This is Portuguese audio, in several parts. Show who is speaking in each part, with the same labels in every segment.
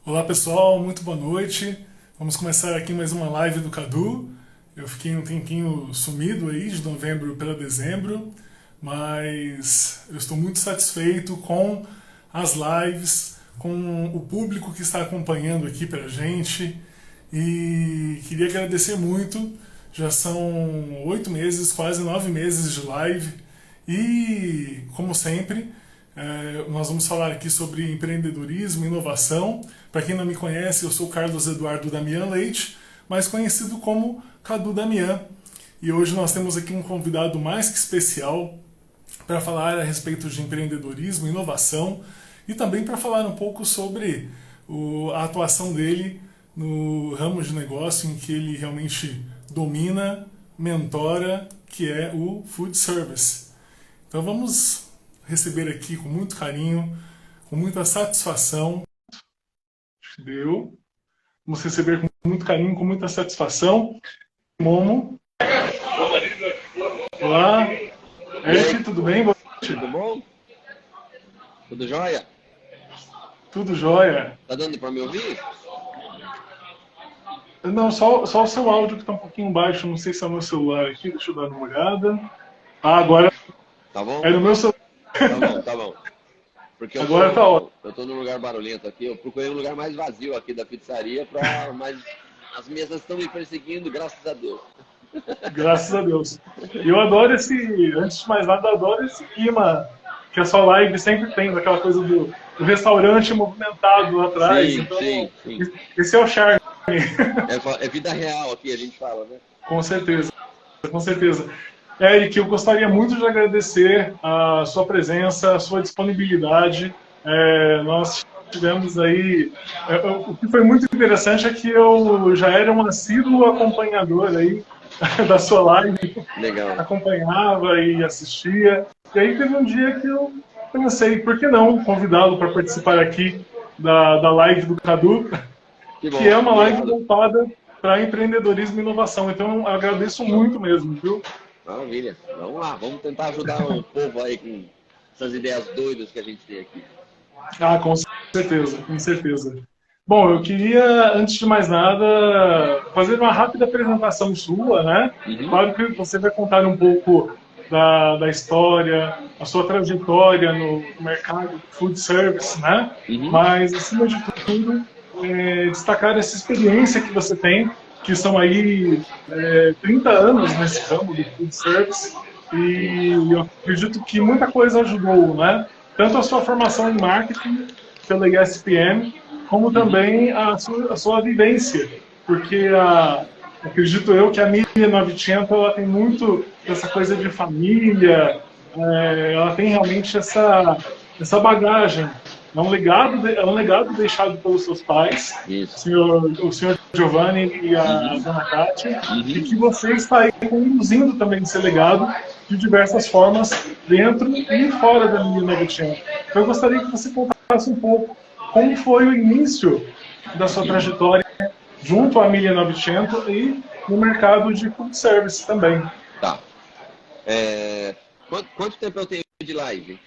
Speaker 1: Olá pessoal, muito boa noite. Vamos começar aqui mais uma live do Cadu. Eu fiquei um tempinho sumido aí, de novembro para dezembro, mas eu estou muito satisfeito com as lives, com o público que está acompanhando aqui pra gente e queria agradecer muito. Já são 8 meses, quase 9 meses de live e, como sempre, nós vamos falar aqui sobre empreendedorismo e inovação. Para quem não me conhece, eu sou Carlos Eduardo Damian Leite, mais conhecido como Cadu Damian. E hoje nós temos aqui um convidado mais que especial para falar a respeito de empreendedorismo, inovação e também para falar um pouco sobre a atuação dele no ramo de negócio em que ele realmente domina, mentora, que é o food service. Então vamos receber aqui com muito carinho, com muita satisfação. Deu. Vamos receber com muito carinho, com muita satisfação. Momo. Olá. Ed, tudo bem? Boa
Speaker 2: Tudo
Speaker 1: noite.
Speaker 2: bom? Tudo jóia?
Speaker 1: Tudo jóia?
Speaker 2: Tá dando pra me ouvir?
Speaker 1: Não, só o seu áudio que está um pouquinho baixo. Não sei se é o meu celular aqui. Deixa eu dar uma olhada. Ah, agora
Speaker 2: Tá bom?
Speaker 1: é no meu celular.
Speaker 2: Tá bom, tá bom. Porque eu
Speaker 1: Agora tá ótimo.
Speaker 2: tô num lugar barulhento aqui. Eu procurei um lugar mais vazio aqui da pizzaria, mas as mesas estão me perseguindo, graças a Deus.
Speaker 1: Graças a Deus. E eu adoro antes de mais nada, eu adoro esse clima que a sua live sempre tem, daquela coisa do restaurante movimentado lá atrás.
Speaker 2: Sim,
Speaker 1: Então,
Speaker 2: sim, sim.
Speaker 1: esse é o charme.
Speaker 2: É vida real aqui, a gente fala, né?
Speaker 1: Com certeza, com certeza. Eric, eu gostaria muito de agradecer a sua presença, a sua disponibilidade. Nós tivemos aí. O que foi muito interessante é que eu já era um assíduo acompanhador aí da sua live,
Speaker 2: Legal.
Speaker 1: acompanhava e assistia. E aí teve um dia que eu pensei, por que não convidá-lo para participar aqui da live do Cadu,
Speaker 2: Que
Speaker 1: que
Speaker 2: bom,
Speaker 1: é uma live
Speaker 2: obrigado.
Speaker 1: voltada para empreendedorismo e inovação. Então, eu agradeço muito mesmo, viu?
Speaker 2: Maravilha. Vamos lá, vamos tentar ajudar o povo aí com essas ideias doidas que a gente tem aqui.
Speaker 1: Ah, com certeza, com certeza. Bom, eu queria, antes de mais nada, fazer uma rápida apresentação sua, né?
Speaker 2: Uhum,
Speaker 1: Claro que você vai contar um pouco da história, a sua trajetória no mercado de food service, né?
Speaker 2: uhum.
Speaker 1: Mas, acima de tudo, destacar essa experiência que você tem, que são aí 30 anos nesse ramo do food service,
Speaker 2: Sim.
Speaker 1: e eu acredito que muita coisa ajudou, né? Tanto a sua formação em marketing pela ESPM, como
Speaker 2: Uhum.
Speaker 1: também a sua vivência, porque acredito eu que a mídia 900 ela tem muito essa coisa de família, ela tem realmente essa bagagem. É um legado deixado pelos seus pais,
Speaker 2: Isso.
Speaker 1: o senhor Giovanni e a
Speaker 2: Uhum,
Speaker 1: dona Kátia, e
Speaker 2: uhum.
Speaker 1: que você está aí conduzindo também esse legado de diversas formas, dentro e fora da mídia 900. Então, eu gostaria que você contasse um pouco como foi o início da sua trajetória junto à Milha 900 e no mercado de food service também.
Speaker 2: Tá. É, quanto tempo eu tenho de live?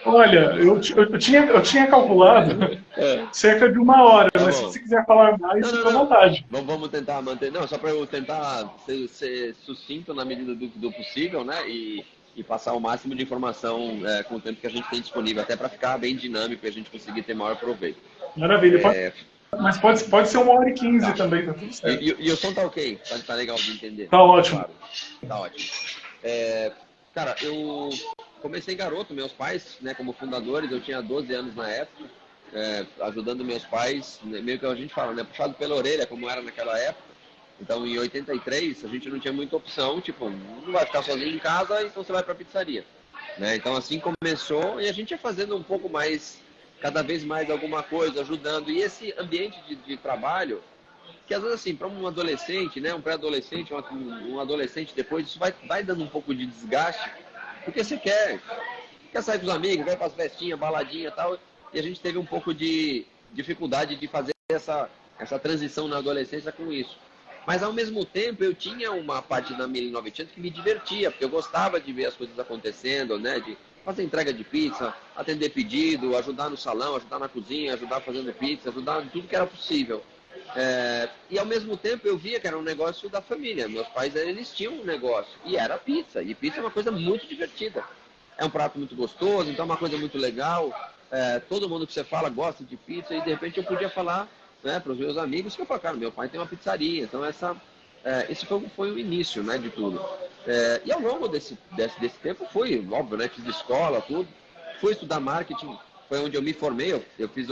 Speaker 1: Olha, eu tinha calculado
Speaker 2: É,
Speaker 1: cerca de 1 hora,
Speaker 2: tá
Speaker 1: mas se
Speaker 2: bom.
Speaker 1: você quiser falar mais,
Speaker 2: Não, não,
Speaker 1: fica à
Speaker 2: não.
Speaker 1: vontade.
Speaker 2: Vamos tentar manter. Não, só para eu tentar ser sucinto na medida do possível, né? E passar o máximo de informação com o tempo que a gente tem disponível, até para ficar bem dinâmico e a gente conseguir ter maior proveito.
Speaker 1: Maravilha. Mas pode ser 1 hora e 15
Speaker 2: Tá.
Speaker 1: também, tá tudo certo.
Speaker 2: E o som tá ok? Tá legal de entender?
Speaker 1: Tá
Speaker 2: Tá
Speaker 1: ótimo.
Speaker 2: claro. Tá ótimo. É, cara, eu comecei garoto, meus pais, né, como fundadores, eu tinha 12 anos na época, ajudando meus pais, né, meio que a gente fala, né, puxado pela orelha, como era naquela época. Então, em 83, a gente não tinha muita opção, tipo, não vai ficar sozinho em casa, então você vai pra pizzaria. Né? Então, assim começou e a gente ia fazendo um pouco mais, cada vez mais alguma coisa, ajudando. E esse ambiente de trabalho, que às vezes assim, para um adolescente, né, um pré-adolescente, um adolescente depois, isso vai dando um pouco de desgaste, porque você quer sair com os amigos, vai para as festinhas, baladinha e tal, e a gente teve um pouco de dificuldade de fazer essa transição na adolescência com isso. Mas ao mesmo tempo eu tinha uma parte da 1900 que me divertia, porque eu gostava de ver as coisas acontecendo, né, fazer entrega de pizza, atender pedido, ajudar no salão, ajudar na cozinha, ajudar fazendo pizza, ajudar em tudo que era possível. E ao mesmo tempo eu via que era um negócio da família. Meus pais, eles tinham um negócio, e era pizza. E pizza é uma coisa muito divertida. É um prato muito gostoso, então é uma coisa muito legal. Todo mundo que você fala gosta de pizza, e de repente eu podia falar, né, para os meus amigos que eu falo, cara, meu pai tem uma pizzaria. Então esse foi o início, né, de tudo. E ao longo desse tempo fui, óbvio, né, fiz escola, tudo. Fui estudar marketing, foi onde eu me formei. Eu fiz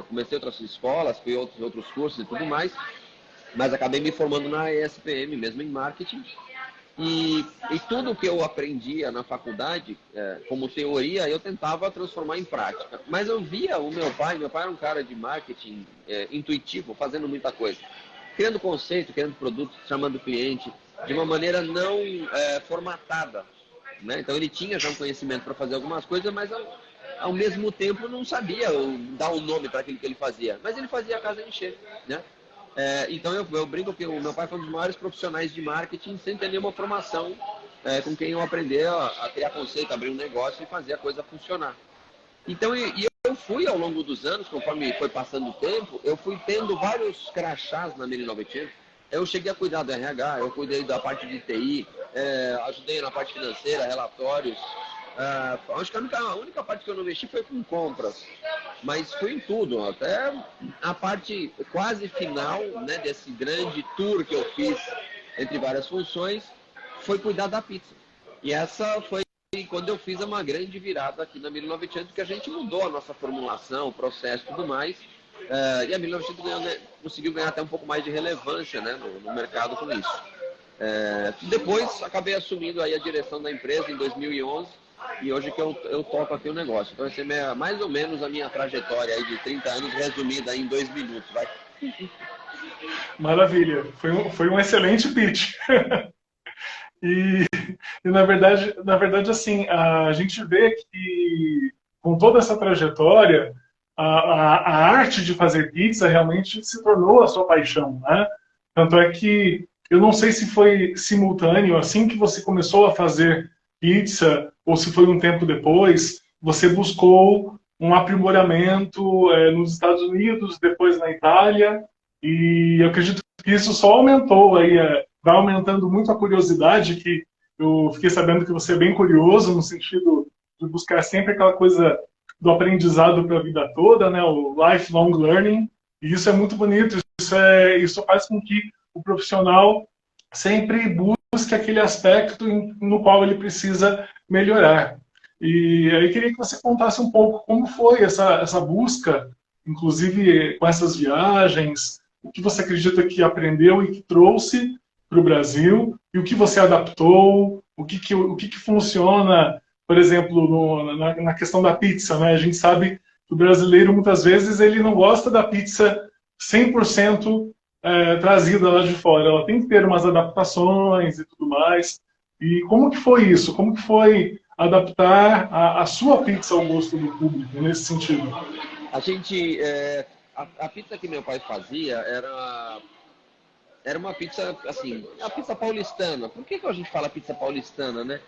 Speaker 2: comecei outras escolas, fui outros cursos e tudo mais, mas acabei me formando na ESPM mesmo em marketing. E tudo que eu aprendia na faculdade, como teoria, eu tentava transformar em prática. Mas eu via o meu pai era um cara de marketing intuitivo, fazendo muita coisa. Criando conceito, criando produto, chamando o cliente, de uma maneira não formatada. Né? Então ele tinha já um conhecimento para fazer algumas coisas, mas ao mesmo tempo não sabia dar um nome para aquilo que ele fazia. Mas ele fazia a casa encher. Né? Então eu brinco que o meu pai foi um dos maiores profissionais de marketing sem ter nenhuma formação, com quem eu aprendi a criar conceito, abrir um negócio e fazer a coisa funcionar. Então eu fui ao longo dos anos, conforme foi passando o tempo, eu fui tendo vários crachás na 1900. Eu cheguei a cuidar do RH, eu cuidei da parte de TI, ajudei na parte financeira, relatórios. Acho que a única parte que eu não mexi foi com compras, mas fui em tudo, até a parte quase final, né, desse grande tour que eu fiz entre várias funções, foi cuidar da pizza. E essa foi quando eu fiz uma grande virada aqui na 1900, que a gente mudou a nossa formulação, o processo e tudo mais, e a 1900 conseguiu ganhar até um pouco mais de relevância, né, no mercado com isso. Depois acabei assumindo aí a direção da empresa em 2011, e hoje que eu toco aqui o negócio. Então essa é mais ou menos a minha trajetória aí de 30 anos resumida em 2 minutos. Vai.
Speaker 1: Maravilha, foi um excelente pitch. E, na verdade, assim, a gente vê que com toda essa trajetória, a arte de fazer pizza realmente se tornou a sua paixão, né? Tanto é que eu não sei se foi simultâneo, assim que você começou a fazer pizza, ou se foi um tempo depois, você buscou um aprimoramento nos Estados Unidos, depois na Itália, e eu acredito que isso só aumentou aí, vai aumentando muito a curiosidade, que eu fiquei sabendo que você é bem curioso, no sentido de buscar sempre aquela coisa do aprendizado para a vida toda, né, o lifelong learning, e isso é muito bonito, isso faz com que o profissional sempre busque aquele aspecto no qual ele precisa melhorar. E aí queria que você contasse um pouco como foi essa busca, inclusive com essas viagens, o que você acredita que aprendeu e que trouxe para o Brasil, e o que você adaptou, o que funciona, por exemplo, na questão da pizza, né? A gente sabe que o brasileiro, muitas vezes, ele não gosta da pizza 100% trazida lá de fora. Ela tem que ter umas adaptações e tudo mais. E como que foi isso? Como que foi adaptar a sua pizza ao gosto do público, nesse sentido?
Speaker 2: A pizza que meu pai fazia era uma pizza, assim, a pizza paulistana. Por que a gente fala pizza paulistana, né?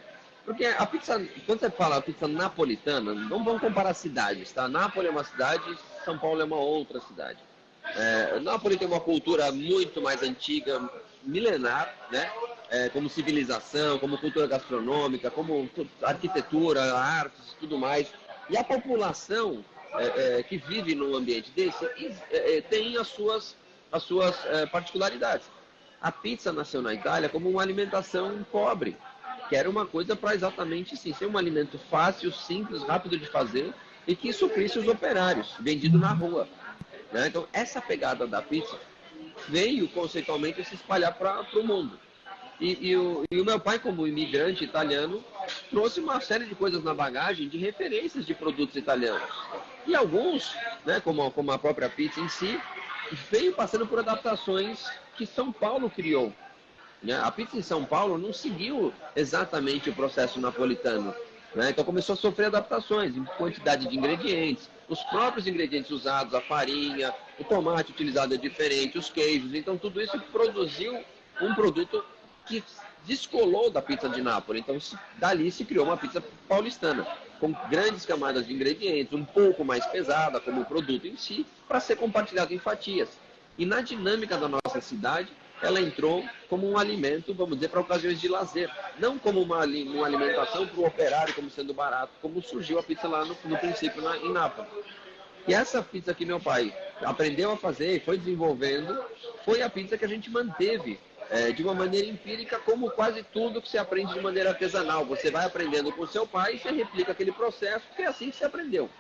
Speaker 2: Porque a pizza, quando você fala pizza napolitana, não vamos comparar cidades, tá? Nápoles é uma cidade, São Paulo é uma outra cidade. Nápoles tem uma cultura muito mais antiga, milenar, né? Como civilização, como cultura gastronômica, como arquitetura, artes e tudo mais. E a população que vive num ambiente desse tem as suas particularidades. A pizza nasceu na Itália como uma alimentação pobre, que era uma coisa para exatamente assim, ser um alimento fácil, simples, rápido de fazer e que suprisse os operários, vendido na rua. Né? Então, essa pegada da pizza veio conceitualmente se espalhar para o mundo. E o meu pai, como imigrante italiano, trouxe uma série de coisas na bagagem de referências de produtos italianos. E alguns, né, como a própria pizza em si, veio passando por adaptações que São Paulo criou. Né? A pizza em São Paulo não seguiu exatamente o processo napolitano. Né? Então começou a sofrer adaptações em quantidade de ingredientes. Os próprios ingredientes usados, a farinha, o tomate utilizado é diferente, os queijos. Então tudo isso produziu um produto que descolou da pizza de Nápoles. Então, dali se criou uma pizza paulistana, com grandes camadas de ingredientes, um pouco mais pesada como o produto em si, para ser compartilhado em fatias. E na dinâmica da nossa cidade, ela entrou como um alimento, vamos dizer, para ocasiões de lazer. Não como uma alimentação para o operário, como sendo barato, como surgiu a pizza lá no princípio em Nápoles. E essa pizza que meu pai aprendeu a fazer e foi desenvolvendo, foi a pizza que a gente manteve de uma maneira empírica, como quase tudo que se aprende de maneira artesanal. Você vai aprendendo com seu pai e você replica aquele processo, porque é assim que se aprendeu.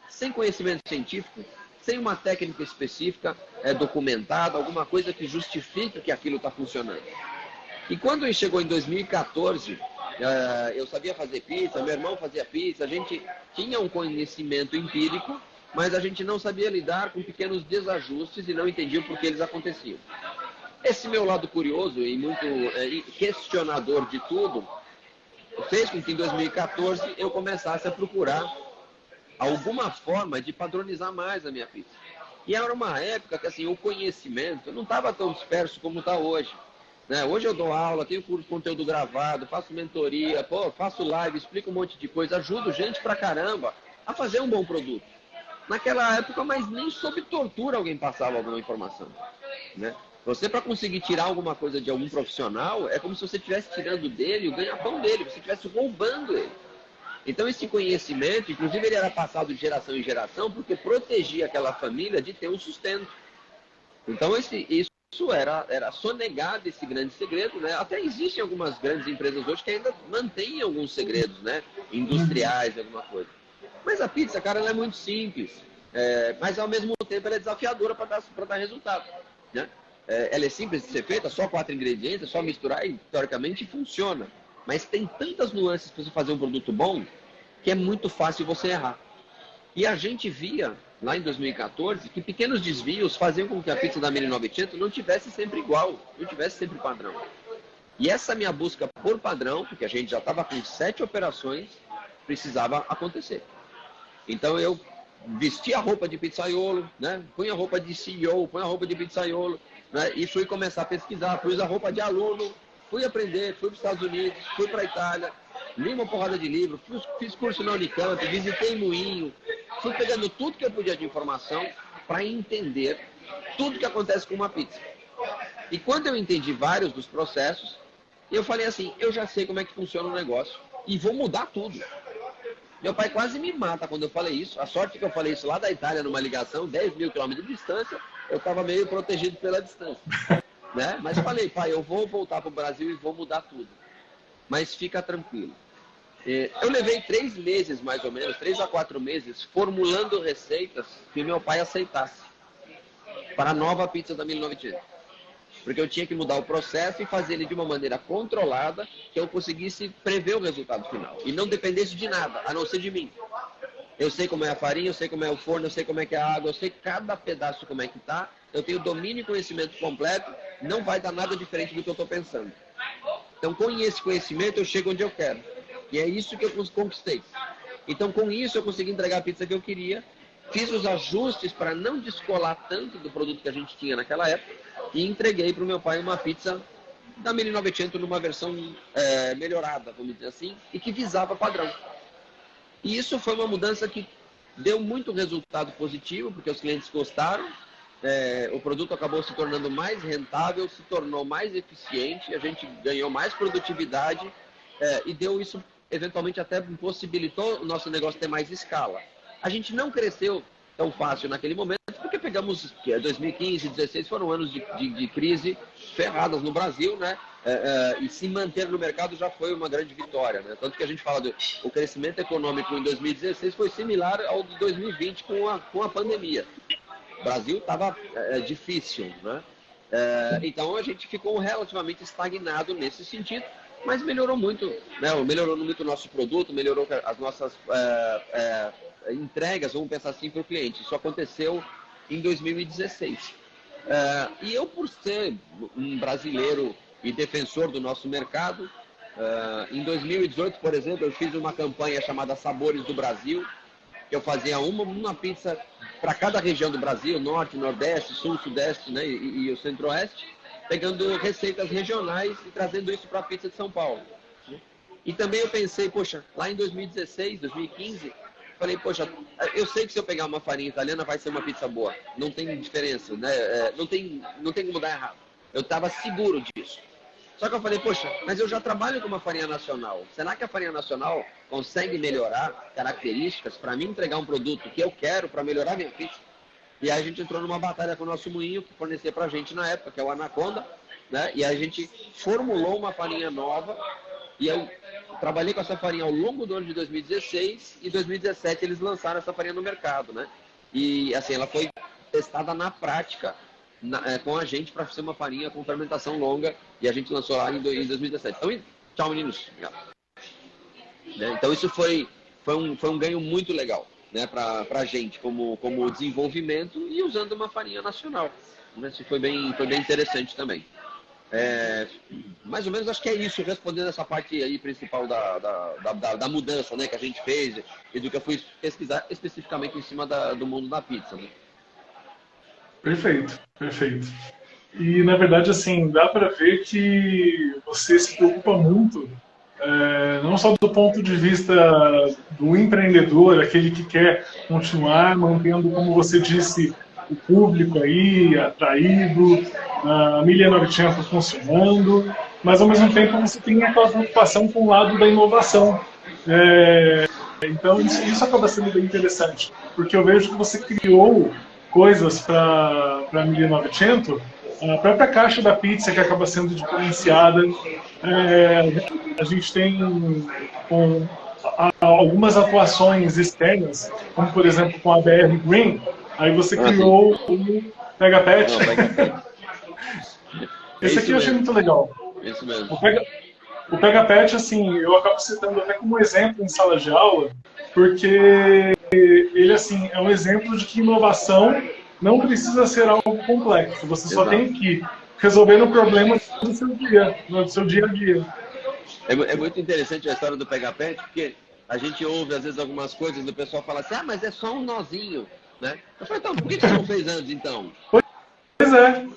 Speaker 2: Sem conhecimento científico, sem uma técnica específica, documentada, alguma coisa que justifique que aquilo está funcionando. E quando chegou em 2014, eu sabia fazer pizza, meu irmão fazia pizza, a gente tinha um conhecimento empírico, mas a gente não sabia lidar com pequenos desajustes e não entendia o porquê eles aconteciam. Esse meu lado curioso e muito questionador de tudo fez com que em 2014 eu começasse a procurar alguma forma de padronizar mais a minha pizza. E era uma época que assim, o conhecimento não estava tão disperso como está hoje. Né? Hoje eu dou aula, tenho curso de conteúdo gravado, faço mentoria, faço live, explico um monte de coisa, ajudo gente pra caramba a fazer um bom produto. Naquela época, mas nem sob tortura alguém passava alguma informação. Né? Você, para conseguir tirar alguma coisa de algum profissional, é como se você estivesse tirando dele o ganha-pão dele, você estivesse roubando ele. Então, esse conhecimento, inclusive, ele era passado de geração em geração, porque protegia aquela família de ter um sustento. Então, isso era sonegado, esse grande segredo. Né? Até existem algumas grandes empresas hoje que ainda mantêm alguns segredos, né? Industriais, alguma coisa. Mas a pizza, cara, ela é muito simples, mas ao mesmo tempo ela é desafiadora para dar resultado. Né? Ela é simples de ser feita, só 4 ingredientes, é só misturar e, teoricamente, funciona. Mas tem tantas nuances para você fazer um produto bom que é muito fácil você errar. E a gente via, lá em 2014, que pequenos desvios faziam com que a pizza da 1900 não tivesse sempre igual, não tivesse sempre padrão. E essa minha busca por padrão, porque a gente já estava com 7 operações, precisava acontecer. Então eu vesti a roupa de pizzaiolo, né? Punha a roupa de CEO, punha a roupa de pizzaiolo, né? E fui começar a pesquisar, pus a roupa de aluno, fui aprender, fui para os Estados Unidos, fui para a Itália, li uma porrada de livro, fiz curso na Unicamp, visitei moinho, fui pegando tudo que eu podia de informação para entender tudo que acontece com uma pizza. E quando eu entendi vários dos processos, eu falei assim, eu já sei como é que funciona o negócio e vou mudar tudo. Meu pai quase me mata quando eu falei isso. A sorte que eu falei isso lá da Itália, numa ligação, 10 mil quilômetros de distância, eu estava meio protegido pela distância. Né? Mas falei, pai, eu vou voltar para o Brasil e vou mudar tudo. Mas fica tranquilo. Eu levei 3 meses, mais ou menos, 3 a 4 meses, formulando receitas que meu pai aceitasse para a nova pizza da 1900. Porque eu tinha que mudar o processo e fazer ele de uma maneira controlada, que eu conseguisse prever o resultado final. E não dependesse de nada, a não ser de mim. Eu sei como é a farinha, eu sei como é o forno, eu sei como é que é a água, eu sei cada pedaço como é que está. Eu tenho domínio e conhecimento completo, não vai dar nada diferente do que eu estou pensando. Então, com esse conhecimento, eu chego onde eu quero. E é isso que eu conquistei. Então, com isso, eu consegui entregar a pizza que eu queria. Fiz os ajustes para não descolar tanto do produto que a gente tinha naquela época e entreguei para o meu pai uma pizza da 1900 numa versão melhorada, vamos dizer assim, e que visava padrão. E isso foi uma mudança que deu muito resultado positivo, porque os clientes gostaram, o produto acabou se tornando mais rentável, se tornou mais eficiente, a gente ganhou mais produtividade e deu isso, eventualmente até possibilitou o nosso negócio ter mais escala. A gente não cresceu tão fácil naquele momento, porque pegamos 2015 e 2016 foram anos de crise ferradas no Brasil, né? E se manter no mercado já foi uma grande vitória, né? Tanto que a gente fala o crescimento econômico em 2016 foi similar ao de 2020 com a pandemia. O Brasil estava difícil, né? Então a gente ficou relativamente estagnado nesse sentido, mas melhorou muito, né? Melhorou muito o nosso produto, melhorou as nossas entregas, vamos pensar assim, para o cliente. Isso aconteceu em 2016. E eu, por ser um brasileiro e defensor do nosso mercado, em 2018, por exemplo, eu fiz uma campanha chamada Sabores do Brasil, que eu fazia uma pizza para cada região do Brasil, Norte, Nordeste, Sul, Sudeste, né, e o Centro-Oeste, pegando receitas regionais e trazendo isso para a pizza de São Paulo. E também eu pensei, poxa, lá em 2016, 2015, falei, poxa, eu sei que se eu pegar uma farinha italiana vai ser uma pizza boa. Não tem diferença, né? Não tem como dar errado. Eu estava seguro disso. Só que eu falei, poxa, mas eu já trabalho com uma farinha nacional. Será que a farinha nacional consegue melhorar características para mim entregar um produto que eu quero para melhorar minha pizza? E aí a gente entrou numa batalha com o nosso moinho, que fornecia pra gente na época, que é o Anaconda, né? E a gente formulou uma farinha nova, e eu trabalhei com essa farinha ao longo do ano de 2016, e em 2017 eles lançaram essa farinha no mercado, né? E assim, ela foi testada na prática com a gente para ser uma farinha com fermentação longa, e a gente lançou lá em 2017. Então, tchau meninos. Né? Então isso foi um ganho muito legal, né, para a gente como desenvolvimento e usando uma farinha nacional. Isso foi bem interessante também. Mais ou menos acho que é isso, respondendo essa parte aí principal da mudança, né, que a gente fez e do que eu fui pesquisar especificamente em cima do mundo da pizza. Né?
Speaker 1: Perfeito, perfeito. E, na verdade, assim, dá para ver que você se preocupa muito, não só do ponto de vista do empreendedor, aquele que quer continuar mantendo, como você disse, o público aí atraído, a milha 900 funcionando, mas, ao mesmo tempo, você tem aquela preocupação com o lado da inovação. Então, isso acaba sendo bem interessante, porque eu vejo que você criou coisas para a 1900, a própria caixa da pizza que acaba sendo diferenciada. A gente tem algumas atuações externas, como por exemplo com a BR Green, aí você criou o Pega Pet. Esse aqui eu achei muito legal.
Speaker 2: Isso mesmo.
Speaker 1: O Pega Pet, assim, eu acabo citando até como exemplo em sala de aula, porque ele, assim, é um exemplo de que inovação não precisa ser algo complexo. Você só tem que resolver o problema do seu dia, do seu dia a dia.
Speaker 2: É muito interessante a história do Pega Pet, porque a gente ouve, às vezes, algumas coisas do pessoal falar assim, mas é só um nozinho, né? Eu falei, então, por que você não fez antes, então?
Speaker 1: Pois é.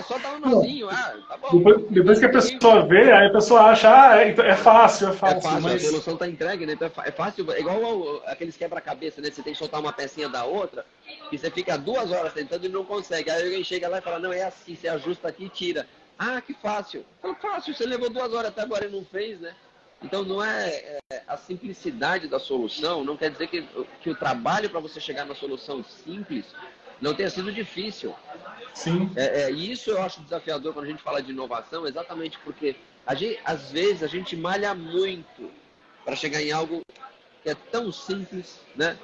Speaker 2: Só dar um nozinho, tá bom.
Speaker 1: Depois que a pessoa vê, aí a pessoa acha, é fácil.
Speaker 2: É fácil,
Speaker 1: mas...
Speaker 2: a solução está entregue, né? Então é fácil, é igual aqueles quebra-cabeça, né? Você tem que soltar uma pecinha da outra, e você fica 2 horas tentando e não consegue. Aí alguém chega lá e fala, não, é assim, você ajusta aqui e tira. Ah, que fácil. Fala, fácil, você levou 2 horas até agora e não fez, né? Então não é a simplicidade da solução, não quer dizer que o trabalho para você chegar na solução simples não tenha sido difícil.
Speaker 1: Sim.
Speaker 2: E isso eu acho desafiador quando a gente fala de inovação, exatamente porque às vezes a gente malha muito para chegar em algo que é tão simples, né?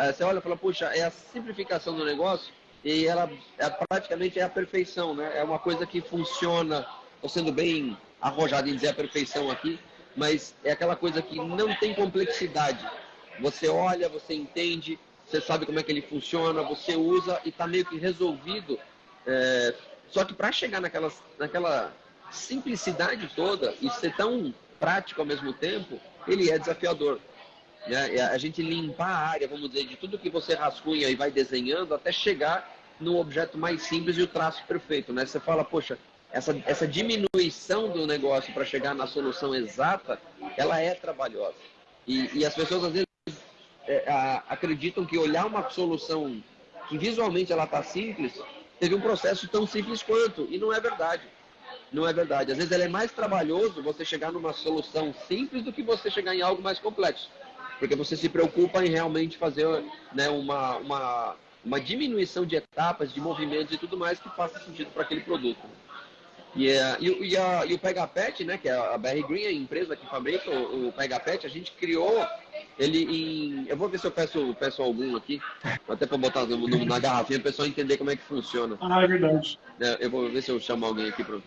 Speaker 2: Você olha e fala, puxa, é a simplificação do negócio e ela praticamente é a perfeição, né? É uma coisa que funciona, estou sendo bem arrojado em dizer a perfeição aqui, mas é aquela coisa que não tem complexidade. Você olha, você entende, você sabe como é que ele funciona, você usa e está meio que resolvido. Só que para chegar naquela simplicidade toda e ser tão prático ao mesmo tempo, ele é desafiador. Né? A gente limpar a área, vamos dizer, de tudo que você rascunha e vai desenhando até chegar no objeto mais simples e o traço perfeito. Né? Você fala, poxa, essa diminuição do negócio para chegar na solução exata, ela é trabalhosa. E as pessoas às vezes acreditam que olhar uma solução que visualmente ela está simples, teve um processo tão simples quanto, e não é verdade. Não é verdade. Às vezes é mais trabalhoso você chegar numa solução simples do que você chegar em algo mais complexo. Porque você se preocupa em realmente fazer, né, uma diminuição de etapas, de movimentos e tudo mais que faça sentido para aquele produto. E o Pega Pet, né, que é a BR Green, a empresa que fabrica o Pega Pet, a gente criou ele em... Eu vou ver se eu peço algum aqui, até para botar na garrafinha, para o pessoal entender como é que funciona.
Speaker 1: Ah, é verdade.
Speaker 2: Eu vou ver se eu chamo alguém aqui para...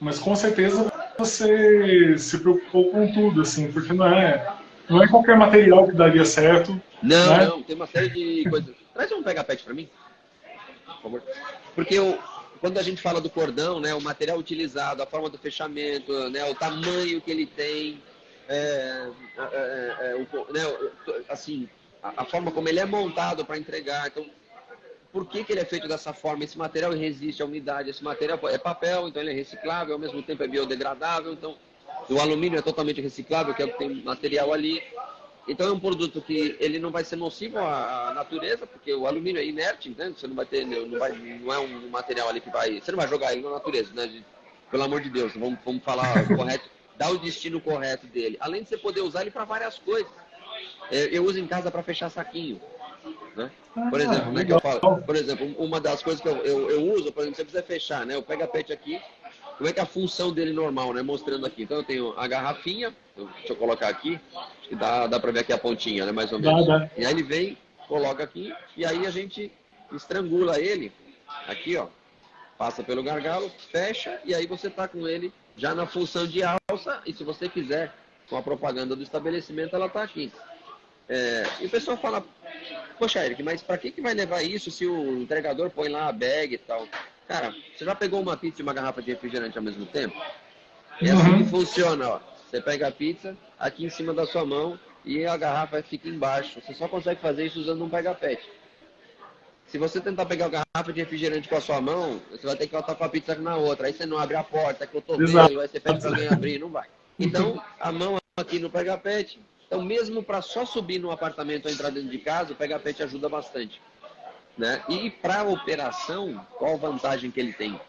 Speaker 1: Mas com certeza você se preocupou com tudo, assim, porque não é qualquer material que daria certo.
Speaker 2: Não, tem uma série de coisas. Traz um Pega Pet para mim, por favor. Porque quando a gente fala do cordão, né, o material utilizado, a forma do fechamento, né, o tamanho que ele tem, assim, a forma como ele é montado para entregar. Então, por que ele é feito dessa forma. Esse material resiste à umidade, esse material é papel, então ele é reciclável, ao mesmo tempo é biodegradável, então o alumínio é totalmente reciclável, que é o que tem material ali. Então é um produto que ele não vai ser nocivo à natureza, porque o alumínio é inerte, entende? Você não vai ter, não é um material ali que vai, você não vai jogar ele na natureza, né? Pelo amor de Deus, vamos falar correto, dá o destino correto dele. Além de você poder usar ele para várias coisas. Eu uso em casa para fechar saquinho, né? Por exemplo, né, que eu falo, por exemplo, uma das coisas que eu uso, por exemplo, você precisa fechar, né? Eu pego a pet aqui, como é que é a função dele normal, né? Mostrando aqui. Então eu tenho a garrafinha, deixa eu colocar aqui, acho que dá para ver aqui a pontinha, né? Mais ou menos.
Speaker 1: Dá.
Speaker 2: E aí ele vem, coloca aqui, e aí a gente estrangula ele, aqui ó, passa pelo gargalo, fecha, e aí você tá com ele já na função de alça, e se você quiser, com a propaganda do estabelecimento, ela tá aqui. E o pessoal fala, poxa, Eric, mas para que vai levar isso se o entregador põe lá a bag e tal? Cara, você já pegou uma pizza e uma garrafa de refrigerante ao mesmo tempo? É assim que funciona, ó. Você pega a pizza aqui em cima da sua mão e a garrafa fica embaixo. Você só consegue fazer isso usando um pega-pet. Se você tentar pegar a garrafa de refrigerante com a sua mão, você vai ter que botar com a pizza na outra. Aí você não abre a porta, que eu tô vendo, aí você pede para alguém abrir, não vai. Então, a mão aqui no pega-pet. Então, mesmo para só subir no apartamento ou entrar dentro de casa, o pega-pet ajuda bastante, né? E para a operação, qual a vantagem que ele tem?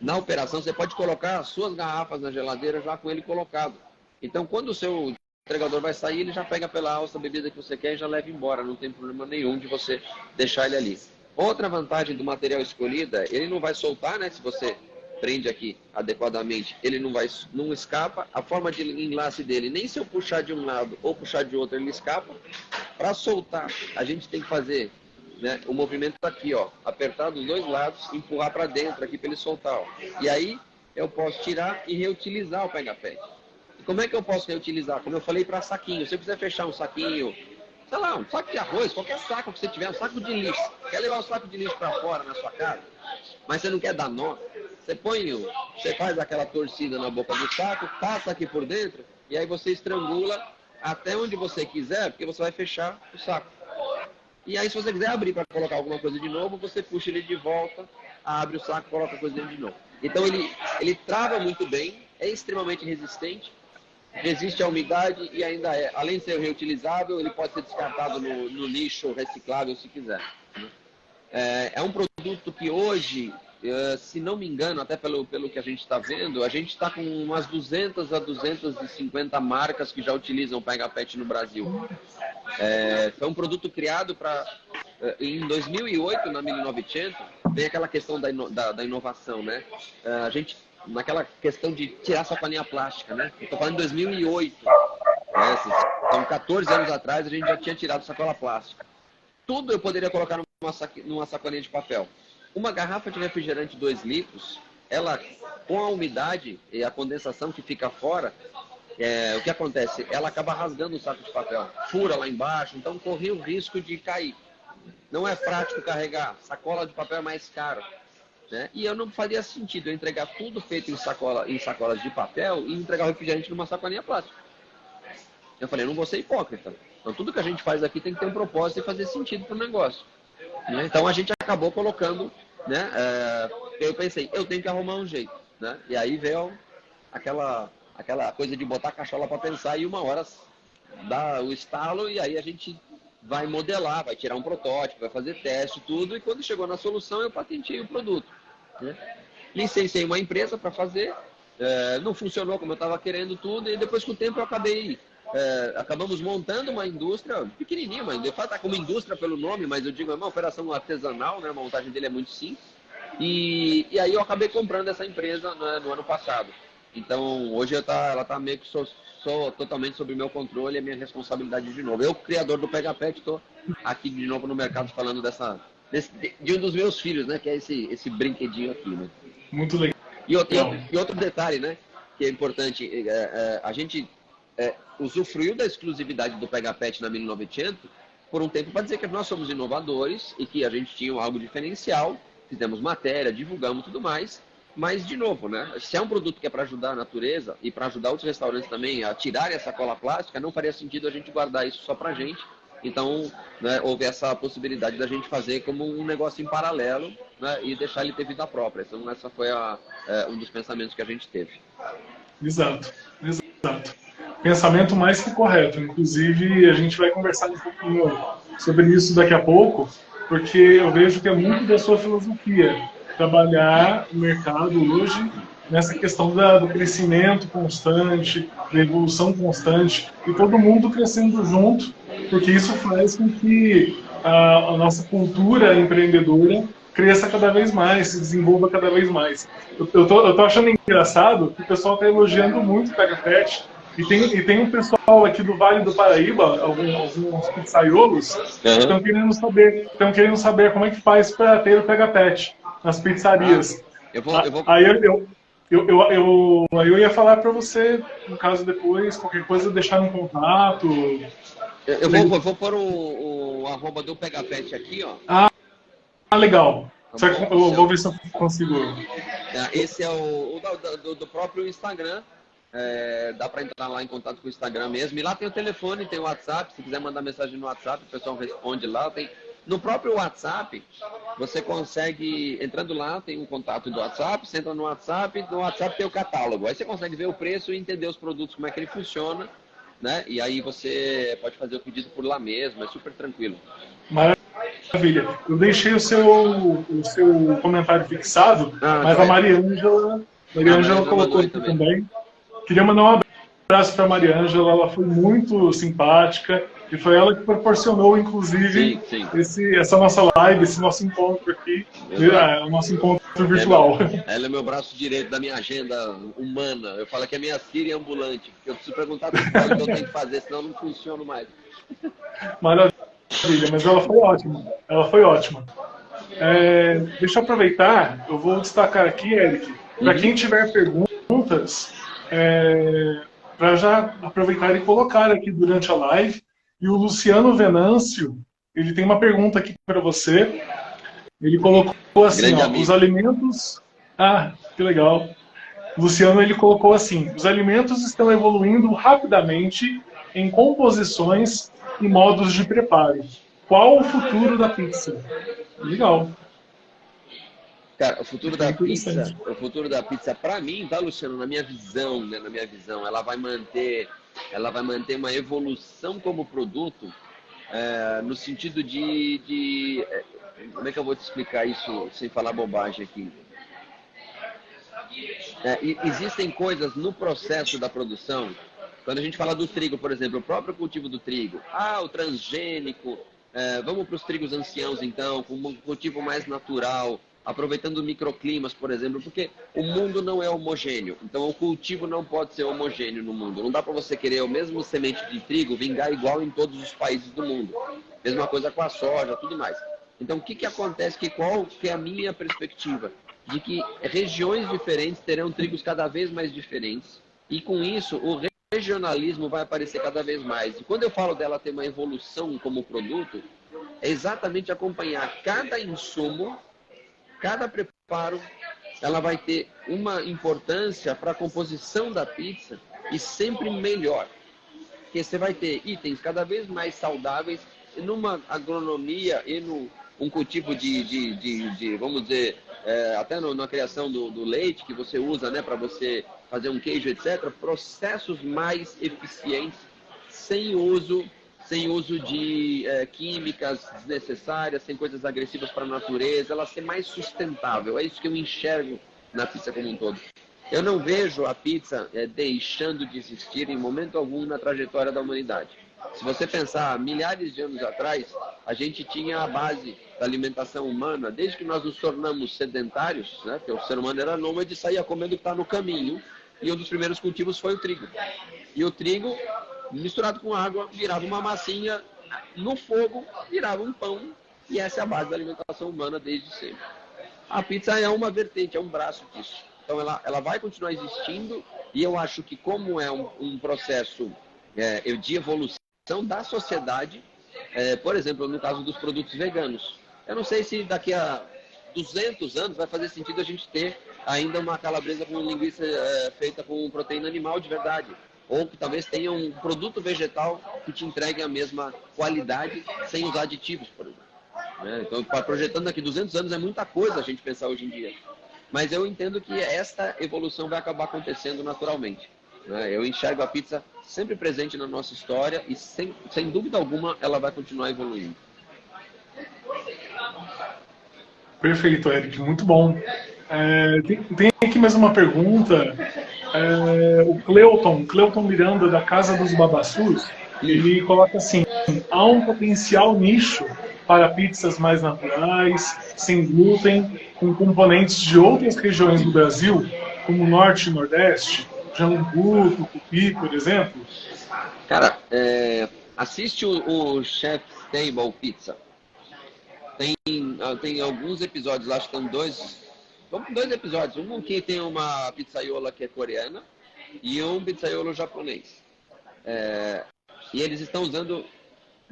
Speaker 2: Na operação, você pode colocar as suas garrafas na geladeira já com ele colocado. Então, quando o seu entregador vai sair, ele já pega pela alça a bebida que você quer e já leva embora. Não tem problema nenhum de você deixar ele ali. Outra vantagem do material escolhido, ele não vai soltar, né? Se você prende aqui adequadamente, ele não escapa. A forma de enlace dele, nem se eu puxar de um lado ou puxar de outro, ele escapa. Para soltar, a gente tem que fazer, né, o movimento aqui, ó, apertar dos dois lados, empurrar para dentro aqui para ele soltar, ó. E aí eu posso tirar e reutilizar o pega-pet. E como é que eu posso reutilizar? Como eu falei, para saquinho. Se eu quiser fechar um saquinho, sei lá, um saco de arroz, qualquer saco que você tiver, um saco de lixo. Quer levar o saco de lixo para fora na sua casa, mas você não quer dar nó, você faz aquela torcida na boca do saco, passa aqui por dentro, e aí você estrangula até onde você quiser, porque você vai fechar o saco. E aí, se você quiser abrir para colocar alguma coisa de novo, você puxa ele de volta, abre o saco e coloca a coisa dentro de novo. Então, ele trava muito bem, é extremamente resistente, resiste à umidade e ainda além de ser reutilizável, ele pode ser descartado no lixo reciclável se quiser. É um produto que hoje, se não me engano, até pelo que a gente está vendo, a gente está com umas 200 a 250 marcas que já utilizam o pega-pet no Brasil. Foi um produto criado em 2008, na 1900, vem aquela questão da inovação, né? A gente, naquela questão de tirar a sacolinha plástica, né? Eu estou falando de 2008, então 14 anos atrás a gente já tinha tirado sacola plástica. Tudo eu poderia colocar numa sacolinha de papel. Uma garrafa de refrigerante 2 litros, ela, com a umidade e a condensação que fica fora, o que acontece? Ela acaba rasgando o saco de papel, fura lá embaixo, então corria o risco de cair. Não é prático carregar, sacola de papel é mais caro, né? E eu não faria sentido eu entregar tudo feito em sacolas de papel e entregar o refrigerante numa sacolinha plástica. Eu falei, eu não vou ser hipócrita. Então tudo que a gente faz aqui tem que ter um propósito e fazer sentido para o negócio, né? Então a gente acabou colocando, né? Eu pensei, eu tenho que arrumar um jeito, né? E aí veio aquela coisa de botar a cachola para pensar e uma hora dá o estalo e aí a gente vai modelar, vai tirar um protótipo, vai fazer teste, tudo, e quando chegou na solução eu patenteei o produto, né? Licenciei uma empresa para fazer, não funcionou como eu estava querendo tudo, e depois com o tempo eu acabamos montando uma indústria pequenininha, mas de fato está como indústria pelo nome, mas eu digo, é uma operação artesanal, né? A montagem dele é muito simples, e aí eu acabei comprando essa empresa, né, no ano passado. Então, hoje ela está meio que sou totalmente sob o meu controle e a minha responsabilidade de novo. Eu, criador do pega-pet, estou aqui de novo no mercado falando de um dos meus filhos, né? Que é esse brinquedinho aqui, né?
Speaker 1: Muito legal.
Speaker 2: E outro detalhe, né? Que é importante, a gente usufruiu da exclusividade do pega-pet na 1900 por um tempo para dizer que nós somos inovadores e que a gente tinha algo diferencial, fizemos matéria, divulgamos tudo mais. Mas, de novo, né? Se é um produto que é para ajudar a natureza e para ajudar outros restaurantes também a tirarem essa cola plástica, não faria sentido a gente guardar isso só para a gente Então, né, houve essa possibilidade da gente fazer como um negócio em paralelo, né, e deixar ele ter vida própria. Então, essa foi um dos pensamentos que a gente teve.
Speaker 1: Exato, exato. Pensamento mais que correto. Inclusive, a gente vai conversar um pouquinho sobre isso daqui a pouco, porque eu vejo que é muito da sua filosofia trabalhar o mercado hoje nessa questão do crescimento constante, da evolução constante, e todo mundo crescendo junto, porque isso faz com que a nossa cultura empreendedora cresça cada vez mais, se desenvolva cada vez mais. Eu tô achando engraçado que o pessoal está elogiando muito o Pega Pet, e tem um pessoal aqui do Vale do Paraíba, alguns pizzaiolos, que estão querendo saber como é que faz para ter o Pega Pet nas pizzarias.
Speaker 2: Eu vou...
Speaker 1: Aí eu ia falar para você, no caso depois, qualquer coisa, deixar no contato.
Speaker 2: Eu vou pôr o arroba do Pega Pet aqui, ó.
Speaker 1: Legal. Eu vou ver se eu consigo.
Speaker 2: Esse é o do próprio Instagram. Dá para entrar lá em contato com o Instagram mesmo. E lá tem o telefone, tem o WhatsApp. Se quiser mandar mensagem no WhatsApp, o pessoal responde lá. No próprio WhatsApp, você consegue, entrando lá, tem um contato do WhatsApp, você entra no WhatsApp tem o catálogo. Aí você consegue ver o preço e entender os produtos, como é que ele funciona, né? E aí você pode fazer o pedido por lá mesmo, é super tranquilo.
Speaker 1: Maravilha. Eu deixei o seu comentário fixado, mas a Mariângela colocou aqui também. Queria mandar um abraço para a Mariângela, ela foi muito simpática e foi ela que proporcionou, inclusive,
Speaker 2: sim.
Speaker 1: Essa nossa live, esse nosso encontro aqui, o nosso encontro virtual.
Speaker 2: Ela é meu braço direito da minha agenda humana. Eu falo que é minha Siri ambulante, porque eu preciso perguntar tudo o que eu tenho que fazer, senão eu não funciono mais.
Speaker 1: Maravilha, mas ela foi ótima. Deixa eu aproveitar, eu vou destacar aqui, Eric, para quem tiver perguntas, para já aproveitar e colocar aqui durante a live. E o Luciano Venâncio, ele tem uma pergunta aqui para você. Ele colocou assim, os alimentos... que legal. O Luciano, ele colocou assim, os alimentos estão evoluindo rapidamente em composições e modos de preparo. Qual o futuro da pizza? Legal.
Speaker 2: Cara, o futuro da pizza, para mim, tá, Luciano, na minha visão, ela vai manter uma evolução como produto, no sentido de como é que eu vou te explicar isso sem falar bobagem aqui? Existem coisas no processo da produção, quando a gente fala do trigo, por exemplo, o próprio cultivo do trigo, o transgênico, vamos para os trigos anciãos então, com um cultivo mais natural, aproveitando microclimas, por exemplo, porque o mundo não é homogêneo, então o cultivo não pode ser homogêneo no mundo. Não dá para você querer o mesmo semente de trigo vingar igual em todos os países do mundo. Mesma coisa com a soja, tudo mais. Então o que acontece, qual que é a minha perspectiva? De que regiões diferentes terão trigos cada vez mais diferentes e com isso o regionalismo vai aparecer cada vez mais. E quando eu falo dela ter uma evolução como produto, é exatamente acompanhar cada insumo, cada preparo, ela vai ter uma importância para a composição da pizza e sempre melhor. Porque você vai ter itens cada vez mais saudáveis, numa agronomia e um cultivo de vamos dizer, até na criação do leite que você usa, né, para você fazer um queijo, etc., processos mais eficientes, sem uso de químicas desnecessárias, sem coisas agressivas para a natureza, ela ser mais sustentável. É isso que eu enxergo na pizza como um todo. Eu não vejo a pizza deixando de existir em momento algum na trajetória da humanidade. Se você pensar, milhares de anos atrás, a gente tinha a base da alimentação humana, desde que nós nos tornamos sedentários, né, porque o ser humano era nômade e saía comendo o que está no caminho, e um dos primeiros cultivos foi o trigo. E o trigo, misturado com água, virava uma massinha, no fogo, virava um pão, e essa é a base da alimentação humana desde sempre. A pizza é uma vertente, é um braço disso. Então ela vai continuar existindo, e eu acho que como é um processo de evolução da sociedade, por exemplo, no caso dos produtos veganos, eu não sei se daqui a 200 anos vai fazer sentido a gente ter ainda uma calabresa com linguiça feita com proteína animal de verdade. ou que talvez tenha um produto vegetal que te entregue a mesma qualidade sem usar aditivos, por exemplo. Né? Então, projetando daqui 200 anos é muita coisa a gente pensar hoje em dia. Mas eu entendo que esta evolução vai acabar acontecendo naturalmente. Né? Eu enxergo a pizza sempre presente na nossa história e, sem dúvida alguma, ela vai continuar evoluindo.
Speaker 1: Perfeito, Eric, muito bom. Tem aqui mais uma pergunta. O Cleuton Miranda, da Casa dos Babassus, ele coloca assim: há um potencial nicho para pizzas mais naturais, sem glúten, com componentes de outras regiões do Brasil, como Norte e Nordeste, Jambu, Tucupi, por exemplo?
Speaker 2: Cara, assiste o Chef's Table Pizza. Tem alguns episódios, acho que tem dois episódios. Um que tem uma pizzaiola que é coreana e um pizzaiolo japonês. E eles estão usando...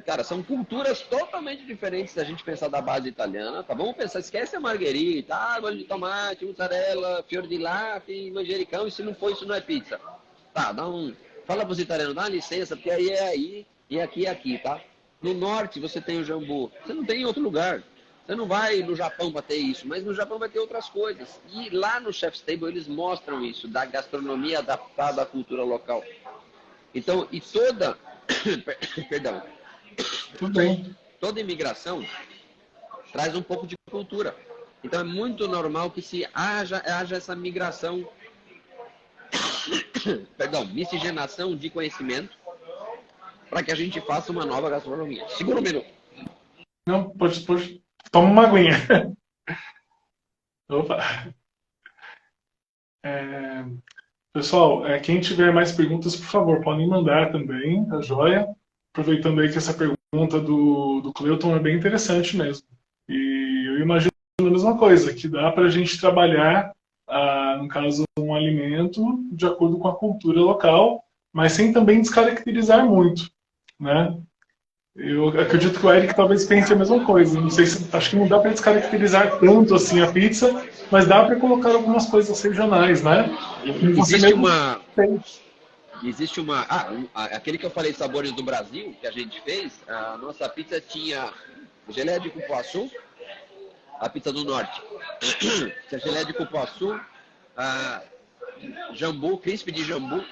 Speaker 2: Cara, são culturas totalmente diferentes da gente pensar da base italiana, tá? Vamos pensar, esquece a margherita, molho de tomate, mussarela, fior di latte, manjericão, e se não for, isso não é pizza. Tá, fala pros italianos, dá uma licença, porque aí é aí, e aqui é aqui, tá? No norte você tem o jambu, você não tem em outro lugar. Você não vai no Japão para ter isso, mas no Japão vai ter outras coisas. E lá no Chef's Table eles mostram isso, da gastronomia adaptada à cultura local. Então, e toda... Perdão.
Speaker 1: Tudo bem.
Speaker 2: Toda imigração traz um pouco de cultura. Então é muito normal que haja essa migração, miscigenação de conhecimento para que a gente faça uma nova gastronomia. Segura um minuto.
Speaker 1: Não, pode. Toma uma aguinha. Opa. Pessoal, quem tiver mais perguntas, por favor, podem mandar também, tá joia? Aproveitando aí que essa pergunta do Cleuton é bem interessante mesmo. E eu imagino a mesma coisa, que dá para a gente trabalhar, no caso, um alimento de acordo com a cultura local, mas sem também descaracterizar muito, né? Eu acredito que o Eric talvez pense a mesma coisa. Não sei se, acho que não dá para descaracterizar tanto assim a pizza, mas dá para colocar algumas coisas regionais, né?
Speaker 2: Existe uma... aquele que eu falei, Sabores do Brasil, que a gente fez, a nossa pizza tinha geleia de cupuaçu, a pizza do norte. Tinha geleia de cupuaçu, jambu, crisp de jambu.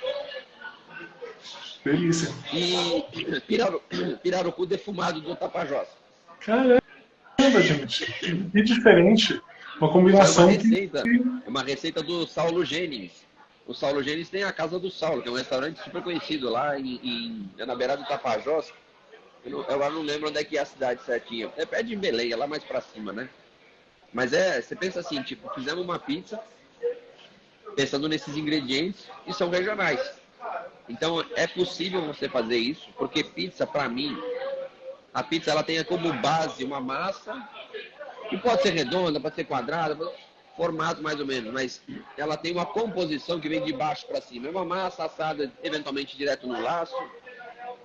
Speaker 1: Delícia.
Speaker 2: E pirarucu defumado do Tapajós.
Speaker 1: Caramba, gente. Que diferente. Uma combinação
Speaker 2: É uma receita do Saulo Gênesis. O Saulo Gênesis tem a Casa do Saulo, que é um restaurante super conhecido lá na beirada do Tapajós. Eu agora não lembro onde é que é a cidade certinha. É perto de Belém, é lá mais pra cima, né? Mas você pensa assim, tipo, fizemos uma pizza pensando nesses ingredientes e são regionais. Então é possível você fazer isso, porque pizza, pra mim, a pizza ela tem como base uma massa que pode ser redonda, pode ser quadrada, formato mais ou menos, mas ela tem uma composição que vem de baixo para cima. É uma massa assada eventualmente direto no laço,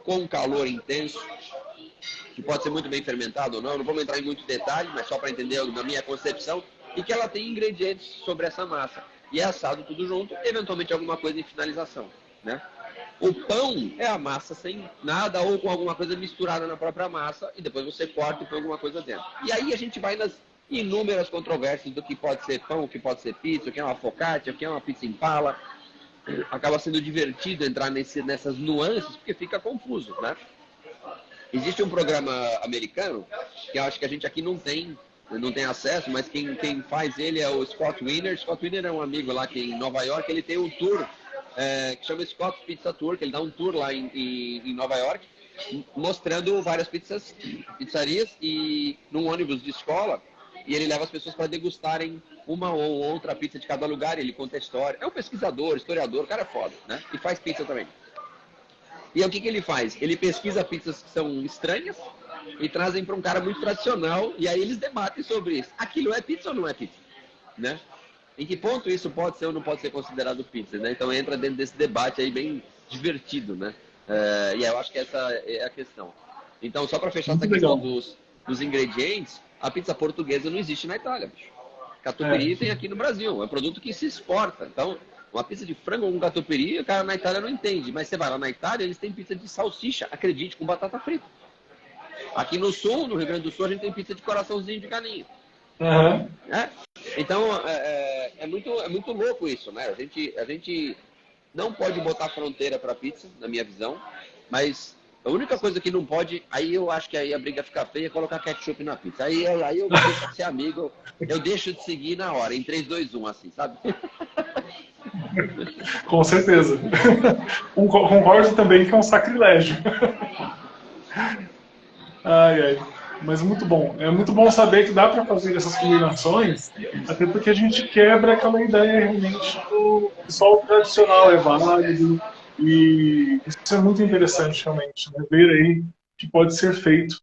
Speaker 2: com um calor intenso, que pode ser muito bem fermentado ou não. Não vamos entrar em muito detalhe, mas só para entender da minha concepção, e que ela tem ingredientes sobre essa massa. E é assado tudo junto, eventualmente alguma coisa em finalização, né? O pão é a massa sem nada ou com alguma coisa misturada na própria massa e depois você corta e põe alguma coisa dentro. E aí a gente vai nas inúmeras controvérsias do que pode ser pão, o que pode ser pizza, o que é uma focaccia, o que é uma pizza impala. Acaba sendo divertido entrar nessas nuances porque fica confuso, né? Existe um programa americano que eu acho que a gente aqui não tem acesso, mas quem faz ele é o Scott Wiener. Scott Wiener é um amigo lá que em Nova York, ele tem um tour que chama Scott Pizza Tour, que ele dá um tour lá em Nova York, mostrando várias pizzarias e num ônibus de escola, e ele leva as pessoas para degustarem uma ou outra pizza de cada lugar, ele conta a história. É um pesquisador, historiador, o cara é foda, né? E faz pizza também. E aí, o que ele faz? Ele pesquisa pizzas que são estranhas e trazem para um cara muito tradicional, e aí eles debatem sobre isso. Aquilo é pizza ou não é pizza? Né? Em que ponto isso pode ser ou não pode ser considerado pizza, né? Então entra dentro desse debate aí bem divertido, né? E eu acho que essa é a questão. Então, só para fechar essa questão dos ingredientes, a pizza portuguesa não existe na Itália, bicho. Catupiry tem aqui no Brasil, é um produto que se exporta. Então, Uma pizza de frango com catupiry, o cara na Itália não entende. Mas você vai lá na Itália, eles têm pizza de salsicha, acredite, com batata frita. Aqui no sul, no Rio Grande do Sul, a gente tem pizza de coraçãozinho de galinha.
Speaker 1: Aham.
Speaker 2: Então, é muito louco isso, né? A gente não pode botar fronteira para pizza, na minha visão, mas a única coisa que não pode, aí eu acho que aí a briga fica feia, é colocar ketchup na pizza. Aí eu deixo de ser amigo, eu deixo de seguir na hora, em 3, 2, 1, assim, sabe?
Speaker 1: Com certeza. Concordo também que é um sacrilégio. Ai, ai. Mas muito bom. É muito bom saber que dá para fazer essas combinações, até porque a gente quebra aquela ideia realmente do que só o tradicional é válido. E isso é muito interessante, realmente, né? Ver aí que pode ser feito.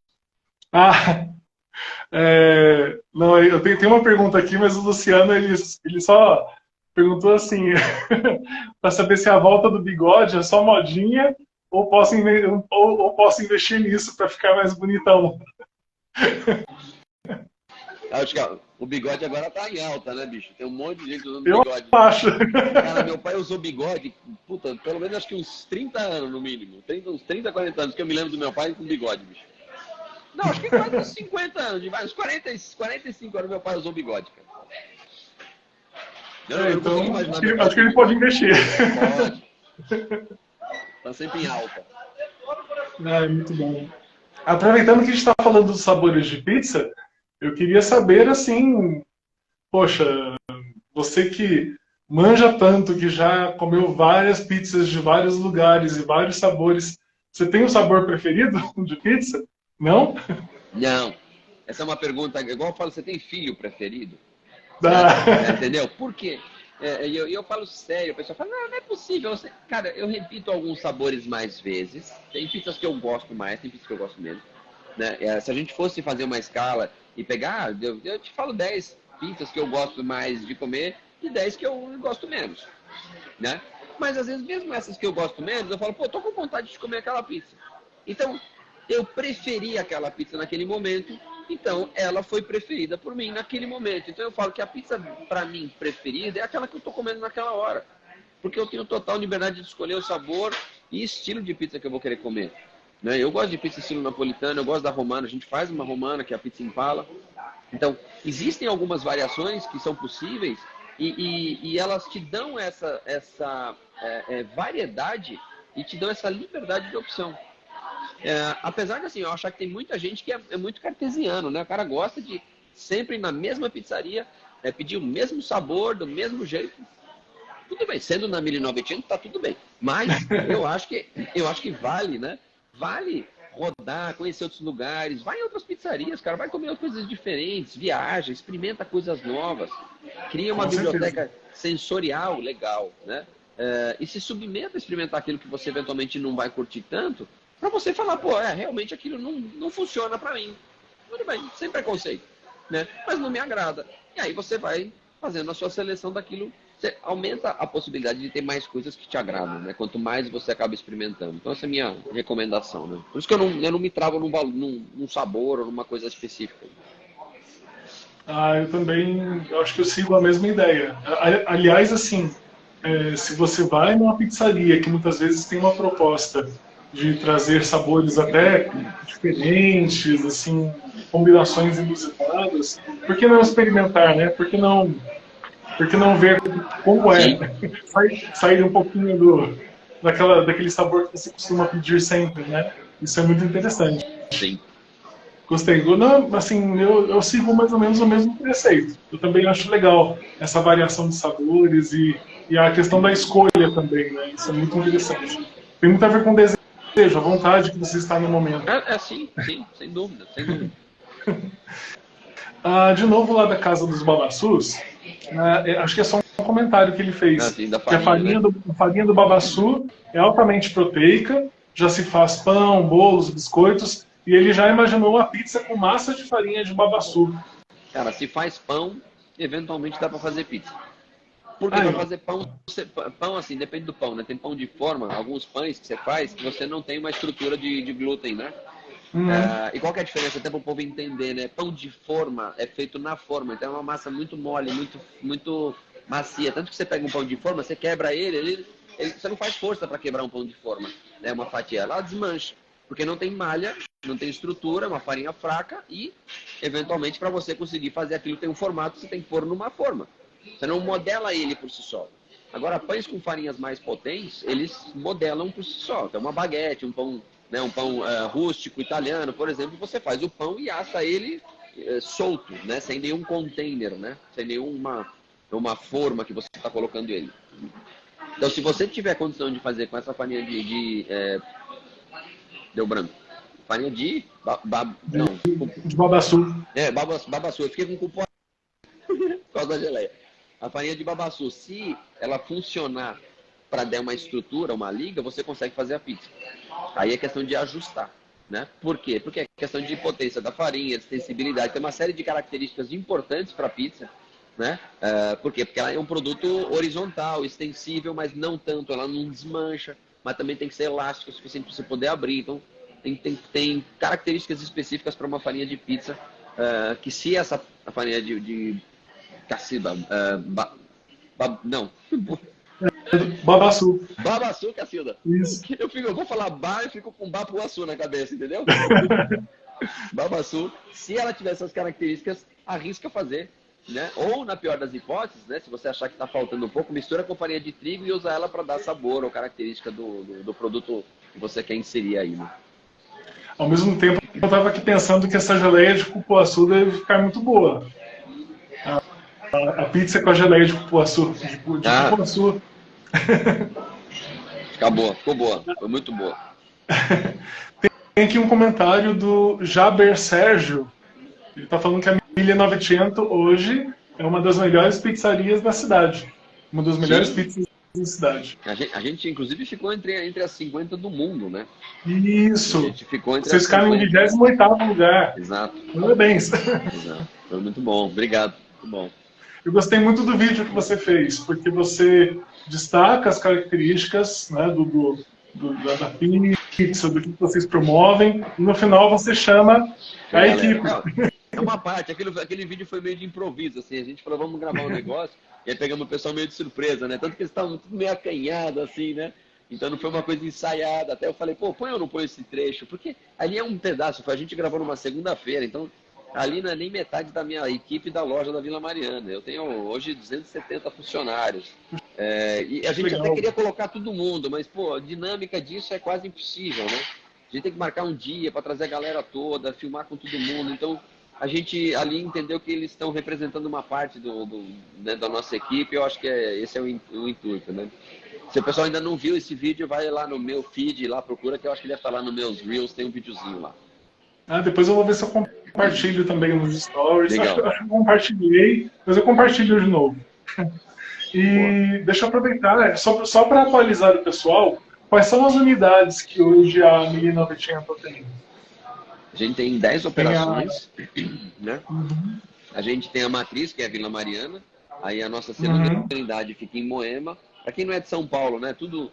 Speaker 1: Ah, não, eu tenho uma pergunta aqui, mas o Luciano ele só perguntou assim, para saber se a volta do bigode é só modinha ou posso investir nisso para ficar mais bonitão.
Speaker 2: Acho que o bigode agora tá em alta, né, bicho? Tem um monte de gente usando
Speaker 1: Eu
Speaker 2: bigode.
Speaker 1: acho.
Speaker 2: Cara, meu pai usou bigode, puta, pelo menos acho que uns 30 anos no mínimo. Uns 30, 40 anos que eu me lembro do meu pai com bigode, bicho. Não, acho que quase uns 50 anos, uns 45 anos meu pai usou bigode, cara. Eu não consigo imaginar meu pai
Speaker 1: acho que ele pode investir.
Speaker 2: Pode. Tá sempre em alta.
Speaker 1: É muito bom. Aproveitando que a gente está falando dos sabores de pizza, eu queria saber, assim, poxa, você que manja tanto, que já comeu várias pizzas de vários lugares e vários sabores, você tem um sabor preferido de pizza? Não?
Speaker 2: Não. Essa é uma pergunta, igual eu falo, você tem filho preferido?
Speaker 1: Ah.
Speaker 2: Entendeu? Por quê? Eu falo sério, o pessoal fala, não é possível. Cara, eu repito alguns sabores mais vezes. Tem pizzas que eu gosto mais, tem pizzas que eu gosto menos. Né? Se a gente fosse fazer uma escala e pegar, eu te falo 10 pizzas que eu gosto mais de comer e 10 que eu gosto menos. Né? Mas às vezes, mesmo essas que eu gosto menos, eu falo, pô, tô com vontade de comer aquela pizza. Então, eu preferi aquela pizza naquele momento, então ela foi preferida por mim naquele momento. Então eu falo que a pizza, para mim, preferida é aquela que eu estou comendo naquela hora. Porque eu tenho total liberdade de escolher o sabor e estilo de pizza que eu vou querer comer. Né? Eu gosto de pizza estilo napolitano, eu gosto da romana, a gente faz uma romana, que é a pizza impala. Então, existem algumas variações que são possíveis e elas te dão essa variedade e te dão essa liberdade de opção. Apesar de assim, eu achar que tem muita gente que é muito cartesiano, né? O cara gosta de sempre ir na mesma pizzaria, pedir o mesmo sabor, do mesmo jeito. Tudo bem, sendo na 1900 tá tudo bem. Mas eu acho que vale, né? Vale rodar, conhecer outros lugares, vai em outras pizzarias, cara, vai comer coisas diferentes, viaja, experimenta coisas novas, cria uma biblioteca sensorial legal, né? E se submeta a experimentar aquilo que você eventualmente não vai curtir tanto, para você falar, pô, realmente aquilo não funciona para mim. Tudo bem, sem preconceito, né? Mas não me agrada. E aí você vai fazendo a sua seleção daquilo, você aumenta a possibilidade de ter mais coisas que te agradam, né? Quanto mais você acaba experimentando. Então essa é a minha recomendação, né? Por isso que eu não me travo num sabor ou numa coisa específica.
Speaker 1: Eu também, eu acho que eu sigo a mesma ideia. Aliás, assim, se você vai numa pizzaria que muitas vezes tem uma proposta de trazer sabores até diferentes, assim, combinações inusitadas, por que não experimentar, né? Por que não ver como é? Sair um pouquinho daquele sabor que você costuma pedir sempre, né? Isso é muito interessante.
Speaker 2: Sim.
Speaker 1: Gostei. Não, assim, eu sigo mais ou menos o mesmo preceito. Eu também acho legal essa variação de sabores e a questão da escolha também, né? Isso é muito interessante. Tem muito a ver com o desejo, a vontade que você está no momento.
Speaker 2: Sim, sem dúvida, sem dúvida.
Speaker 1: De novo lá da Casa dos Babassus, acho que é só um comentário que ele fez.
Speaker 2: Sim, da
Speaker 1: farinha,
Speaker 2: né?
Speaker 1: A farinha do Babassu é altamente proteica, já se faz pão, bolos, biscoitos, e ele já imaginou uma pizza com massa de farinha de babassu.
Speaker 2: Cara, se faz pão, eventualmente dá para fazer pizza. Porque para fazer pão assim, depende do pão, né? Tem pão de forma, alguns pães que você faz que você não tem uma estrutura de glúten, né? E qual que é a diferença? Até para o povo entender, né? Pão de forma é feito na forma, então é uma massa muito mole, muito macia. Tanto que você pega um pão de forma, você quebra você não faz força para quebrar um pão de forma, né? Uma fatia, ela desmancha. Porque não tem malha, não tem estrutura, é uma farinha fraca e, eventualmente, para você conseguir fazer aquilo tem um formato, você tem que pôr numa forma. Você não modela ele por si só. Agora, pães com farinhas mais potentes, eles modelam por si só. Então, uma baguete, um pão, né, um pão rústico italiano, por exemplo, você faz o pão e assa ele solto, né, sem nenhum container, né, sem nenhuma uma forma que você está colocando ele. Então, se você tiver condição de fazer com essa farinha deu branco. Farinha de não.
Speaker 1: De babaçu.
Speaker 2: Babaçu. Eu fiquei com cupom por causa da geleia. A farinha de babaçu, se ela funcionar para dar uma estrutura, uma liga, você consegue fazer a pizza. Aí é questão de ajustar, né? Por quê? Porque é questão de potência da farinha, de sensibilidade, tem uma série de características importantes para a pizza, né? Por quê? Porque ela é um produto horizontal, extensível, mas não tanto, ela não desmancha, mas também tem que ser elástica o suficiente para você poder abrir. Então, tem características específicas para uma farinha de pizza, que se essa farinha de Caciba, não.
Speaker 1: Babaçu.
Speaker 2: Babaçu, Cacilda.
Speaker 1: Isso.
Speaker 2: Eu vou falar bar e fico com bapuaçu na cabeça, entendeu? Babaçu, se ela tiver essas características, arrisca fazer, né? Ou, na pior das hipóteses, né? Se você achar que está faltando um pouco, mistura com farinha de trigo e usa ela para dar sabor ou característica do produto que você quer inserir aí, né?
Speaker 1: Ao mesmo tempo, eu estava aqui pensando que essa geleia de cupuaçu deve ficar muito boa. A pizza com a geleia de cupuaçu. Cupuaçu.
Speaker 2: Ficou boa. Foi muito boa.
Speaker 1: Tem aqui um comentário do Jaber Sérgio. Ele está falando que a 1900 hoje é uma das melhores pizzarias da cidade. Uma das melhores pizzas da cidade.
Speaker 2: A gente inclusive, ficou entre as 50 do mundo, né?
Speaker 1: Isso.
Speaker 2: A gente ficou entre
Speaker 1: Vocês ficaram em 28º lugar.
Speaker 2: Exato.
Speaker 1: Parabéns.
Speaker 2: Exato. Foi muito bom. Obrigado. Muito bom.
Speaker 1: Eu gostei muito do vídeo que você fez, porque você destaca as características, né, da pizza, do que vocês promovem, e no final você chama a equipe.
Speaker 2: É uma parte, aquele vídeo foi meio de improviso, assim, a gente falou, vamos gravar um negócio, e aí pegamos o pessoal meio de surpresa, né? Tanto que eles estavam tudo meio acanhados, assim, né? Então não foi uma coisa ensaiada. Até eu falei, pô, põe ou não põe esse trecho? Porque ali é um pedaço, a gente gravou numa segunda-feira, então ali não é nem metade da minha equipe da loja da Vila Mariana. Eu tenho hoje 270 funcionários. E a gente até queria colocar todo mundo, mas, pô, a dinâmica disso é quase impossível, né? A gente tem que marcar um dia para trazer a galera toda, filmar com todo mundo. Então, a gente ali entendeu que eles estão representando uma parte né, da nossa equipe. Eu acho que esse é o intuito, né? Se o pessoal ainda não viu esse vídeo, vai lá no meu feed, lá procura, que eu acho que deve estar lá nos meus Reels, tem um videozinho lá.
Speaker 1: Depois eu vou ver se eu compartilho também nos stories.
Speaker 2: Legal.
Speaker 1: Acho que eu compartilhei, mas eu compartilho de novo. E deixa eu aproveitar, só para atualizar o pessoal, quais são as unidades que hoje a 1900 tem?
Speaker 2: A gente tem 10 operações, né? Uhum. A gente tem a matriz, que é a Vila Mariana, aí a nossa segunda unidade fica em Moema. Para quem não é de São Paulo, né? É tudo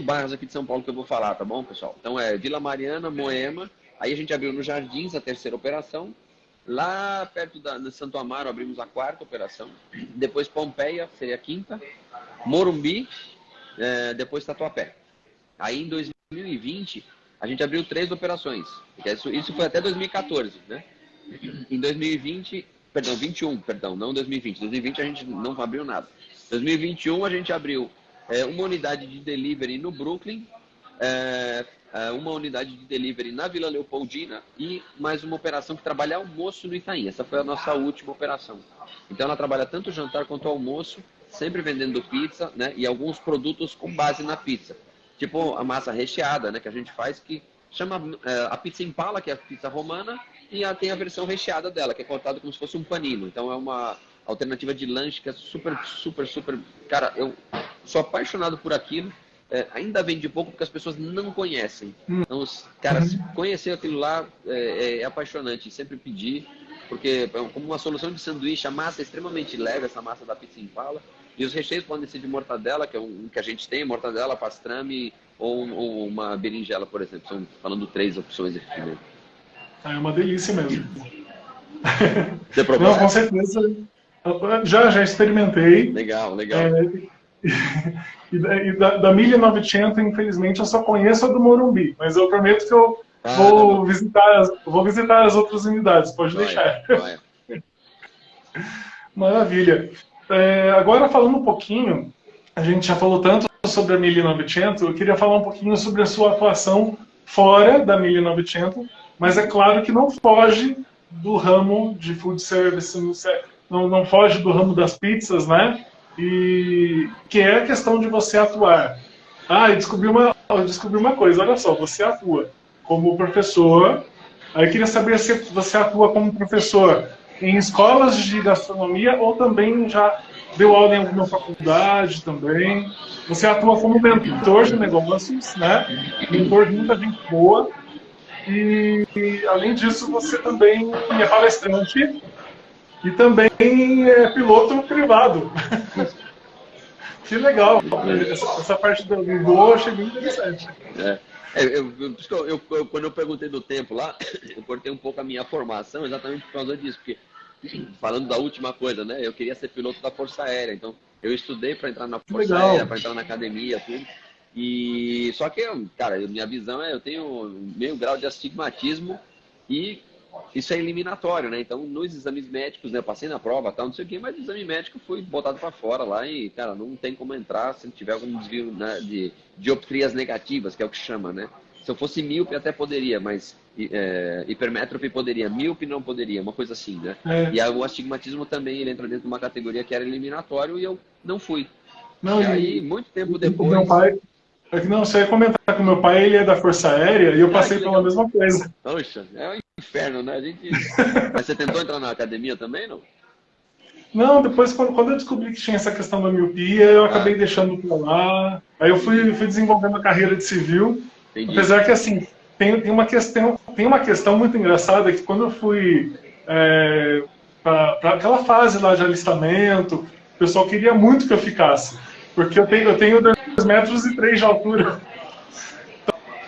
Speaker 2: bairros aqui de São Paulo que eu vou falar, tá bom, pessoal? Então é Vila Mariana, Moema, aí a gente abriu no Jardins a terceira operação, lá perto de Santo Amaro abrimos a quarta operação, depois Pompeia, seria a quinta, Morumbi, depois Tatuapé. Aí em 2020 a gente abriu 3 operações, isso foi até 2014, né? Em 21, não 2020. 2020 a gente não abriu nada. 2021 a gente abriu uma unidade de delivery no Brooklyn, uma unidade de delivery na Vila Leopoldina e mais uma operação que trabalha almoço no Itaim. Essa foi a nossa última operação. Então ela trabalha tanto jantar quanto almoço, sempre vendendo pizza, né? E alguns produtos com base na pizza. Tipo a massa recheada, né? Que a gente faz, que chama a pizza Impala, que é a pizza romana, e tem a versão recheada dela, que é cortada como se fosse um panino. Então é uma alternativa de lanche que é super, super, super... Cara, eu sou apaixonado por aquilo. Ainda vende pouco porque as pessoas não conhecem. Então, cara, se conhecer aquilo lá é apaixonante. Sempre pedir, porque como uma solução de sanduíche, a massa é extremamente leve, essa massa da pizza Impala. E os recheios podem ser de mortadela, que é um que a gente tem, mortadela, pastrame ou uma berinjela, por exemplo. São falando 3 opções aqui mesmo.
Speaker 1: É uma delícia mesmo.
Speaker 2: Você provou?
Speaker 1: Não, com certeza. Já experimentei.
Speaker 2: Legal, legal.
Speaker 1: É, da 1900, infelizmente, eu só conheço a do Morumbi, mas eu prometo que eu
Speaker 2: Ah, não, não.
Speaker 1: vou visitar as outras unidades, pode
Speaker 2: Joia,
Speaker 1: deixar.
Speaker 2: joia.
Speaker 1: Maravilha. Agora, falando um pouquinho, a gente já falou tanto sobre a 1900, eu queria falar um pouquinho sobre a sua atuação fora da 1900, mas é claro que não foge do ramo de food service, não foge do ramo das pizzas, né? E que é a questão de você atuar. Ah, eu descobri uma coisa, olha só, você atua como professor. Aí eu queria saber se você atua como professor em escolas de gastronomia ou também já deu aula em alguma faculdade também. Você atua como mentor de negócios, né? Mentor de muita gente boa. E além disso, você também é palestrante e também é piloto privado.
Speaker 2: Isso.
Speaker 1: Que legal. Essa parte do voo eu achei bem interessante.
Speaker 2: É. Por isso que quando eu perguntei do tempo lá, eu cortei um pouco a minha formação exatamente por causa disso, porque falando da última coisa, né? Eu queria ser piloto da Força Aérea, então eu estudei para entrar na
Speaker 1: Que
Speaker 2: Força Aérea,
Speaker 1: legal.
Speaker 2: para entrar na academia, tudo. E só que, cara, minha visão é, eu tenho meio grau de astigmatismo e isso é eliminatório, né? Então, nos exames médicos, né? Eu passei na prova, tal, não sei o quê, mas o exame médico fui botado para fora lá e, cara, não tem como entrar se tiver algum desvio, né, de dioptrias negativas, que é o que chama, né? Se eu fosse míope até poderia, mas hipermétrope poderia, míope não poderia, uma coisa assim, né?
Speaker 1: É,
Speaker 2: E aí, o astigmatismo também, ele entra dentro de uma categoria que era eliminatório e eu não fui.
Speaker 1: não,
Speaker 2: E aí, muito tempo
Speaker 1: o meu
Speaker 2: depois,
Speaker 1: pai. Não, você ia comentar que o meu pai ele é da Força Aérea e eu
Speaker 2: ah,
Speaker 1: passei
Speaker 2: que
Speaker 1: pela
Speaker 2: legal.
Speaker 1: mesma coisa.
Speaker 2: Poxa, é um inferno, né? A gente... Mas você tentou entrar na academia também, não?
Speaker 1: Não, depois, quando eu descobri que tinha essa questão da miopia, eu
Speaker 2: Ah,
Speaker 1: acabei deixando pra lá. Aí eu
Speaker 2: entendi,
Speaker 1: fui desenvolvendo a carreira de civil.
Speaker 2: entendi.
Speaker 1: Apesar que, assim, tem uma questão muito engraçada que quando eu fui para aquela fase lá de alistamento, o pessoal queria muito que eu ficasse. Porque eu tenho 2,3 metros de altura.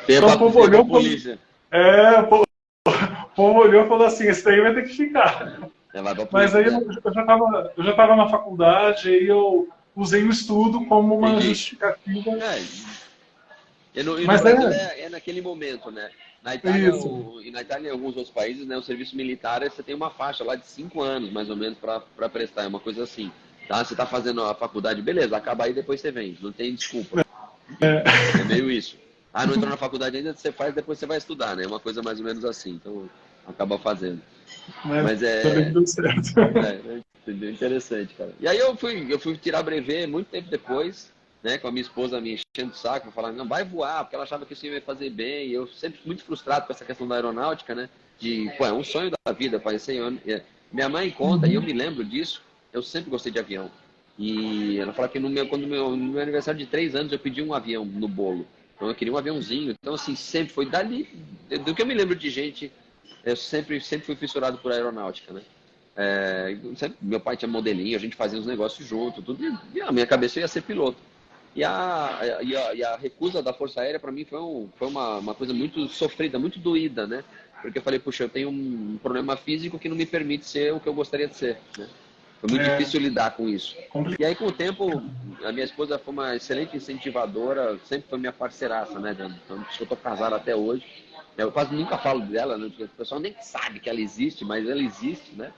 Speaker 1: Então o povo
Speaker 2: Tempo a
Speaker 1: olhou e falou,
Speaker 2: polícia.
Speaker 1: é, o povo olhou e falou assim, esse daí vai ter que ficar.
Speaker 2: É, vai pra
Speaker 1: Mas
Speaker 2: polícia,
Speaker 1: aí
Speaker 2: né?
Speaker 1: eu já estava na faculdade e eu usei o estudo como uma
Speaker 2: Entendi.
Speaker 1: justificativa.
Speaker 2: É, e no
Speaker 1: Mas
Speaker 2: Brasil
Speaker 1: é
Speaker 2: é naquele momento, né? Na Itália,
Speaker 1: isso.
Speaker 2: e na Itália e em alguns outros países, né, o serviço militar, você tem uma faixa lá de 5 anos, mais ou menos, para prestar, é uma coisa assim. Tá? Você está fazendo a faculdade, beleza, acaba aí, depois você vem, não tem desculpa. É meio isso. Ah, não entrou na faculdade ainda, você faz, depois você vai estudar, né? É uma coisa mais ou menos assim, então acaba fazendo.
Speaker 1: Mas
Speaker 2: Mas
Speaker 1: ainda bem que deu certo.
Speaker 2: é interessante, cara. E aí eu fui tirar brevet muito tempo depois, né, com a minha esposa me enchendo o saco, falando, não, vai voar, porque ela achava que isso ia me fazer bem. E eu sempre muito frustrado com essa questão da aeronáutica, né, de, pô, é um sonho da vida, parecer. Minha mãe conta, e eu me lembro disso, eu sempre gostei de avião. E ela fala que no meu aniversário de 3 anos eu pedi um avião no bolo. Então eu queria um aviãozinho. Então, assim, sempre foi dali, do que eu me lembro de gente, eu sempre fui fissurado por aeronáutica, né? Meu pai tinha modelinho, a gente fazia uns negócios junto, tudo, e a minha cabeça ia ser piloto. E a recusa da Força Aérea para mim foi uma coisa muito sofrida, muito doída, né? Porque eu falei, puxa, eu tenho um problema físico que não me permite ser o que eu gostaria de ser, né? Foi muito
Speaker 1: É
Speaker 2: difícil lidar com isso. E
Speaker 1: complicado.
Speaker 2: aí, com o tempo, a minha esposa foi uma excelente incentivadora, sempre foi minha parceiraça, né? Então, eu estou casado até hoje. Eu quase nunca falo dela, né? Porque o pessoal nem sabe que ela existe, mas ela existe, né?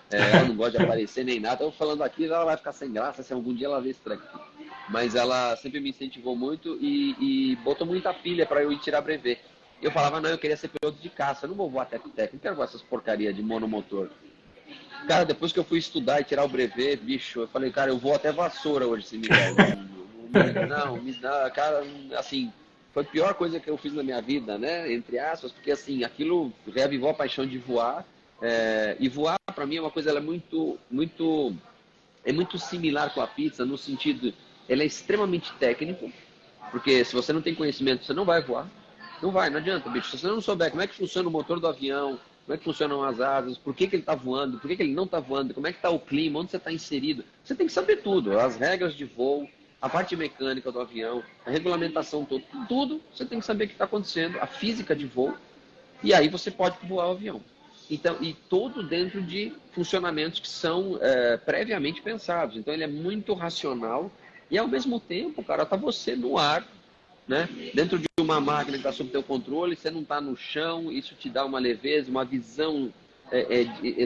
Speaker 2: Ela não gosta de aparecer nem nada. Eu falando aqui, ela vai ficar sem graça se algum dia ela ver esse treco. Mas ela sempre me incentivou muito e botou muita pilha para eu ir tirar brevet. Eu falava, não, eu queria ser piloto de caça, eu não vou voar teco-teco, não quero voar essas porcarias de monomotor. Cara, depois que eu fui estudar e tirar o brevet, bicho, eu falei, cara, eu vou até vassoura hoje se me der. Não, me dá, cara, assim, foi a pior coisa que eu fiz na minha vida, né? Entre aspas, porque assim, aquilo reavivou a paixão de voar. E voar, para mim, é uma coisa, ela é muito similar com a pizza, no sentido, ela é extremamente técnico, porque se você não tem conhecimento, você não vai voar. Não vai, não adianta, bicho. Se você não souber como é que funciona o motor do avião, como é que funcionam as asas, por que ele está voando, por que ele não está voando, como é que está o clima, onde você está inserido. Você tem que saber tudo, as regras de voo, a parte mecânica do avião, a regulamentação toda, tudo você tem que saber o que está acontecendo, a física de voo, e aí você pode voar o avião. Então, e todo dentro de funcionamentos que são previamente pensados. Então, ele é muito racional e, ao mesmo tempo, cara, tá você no ar, né? Dentro de uma máquina que está sob teu controle, você não está no chão, isso te dá uma leveza, uma visão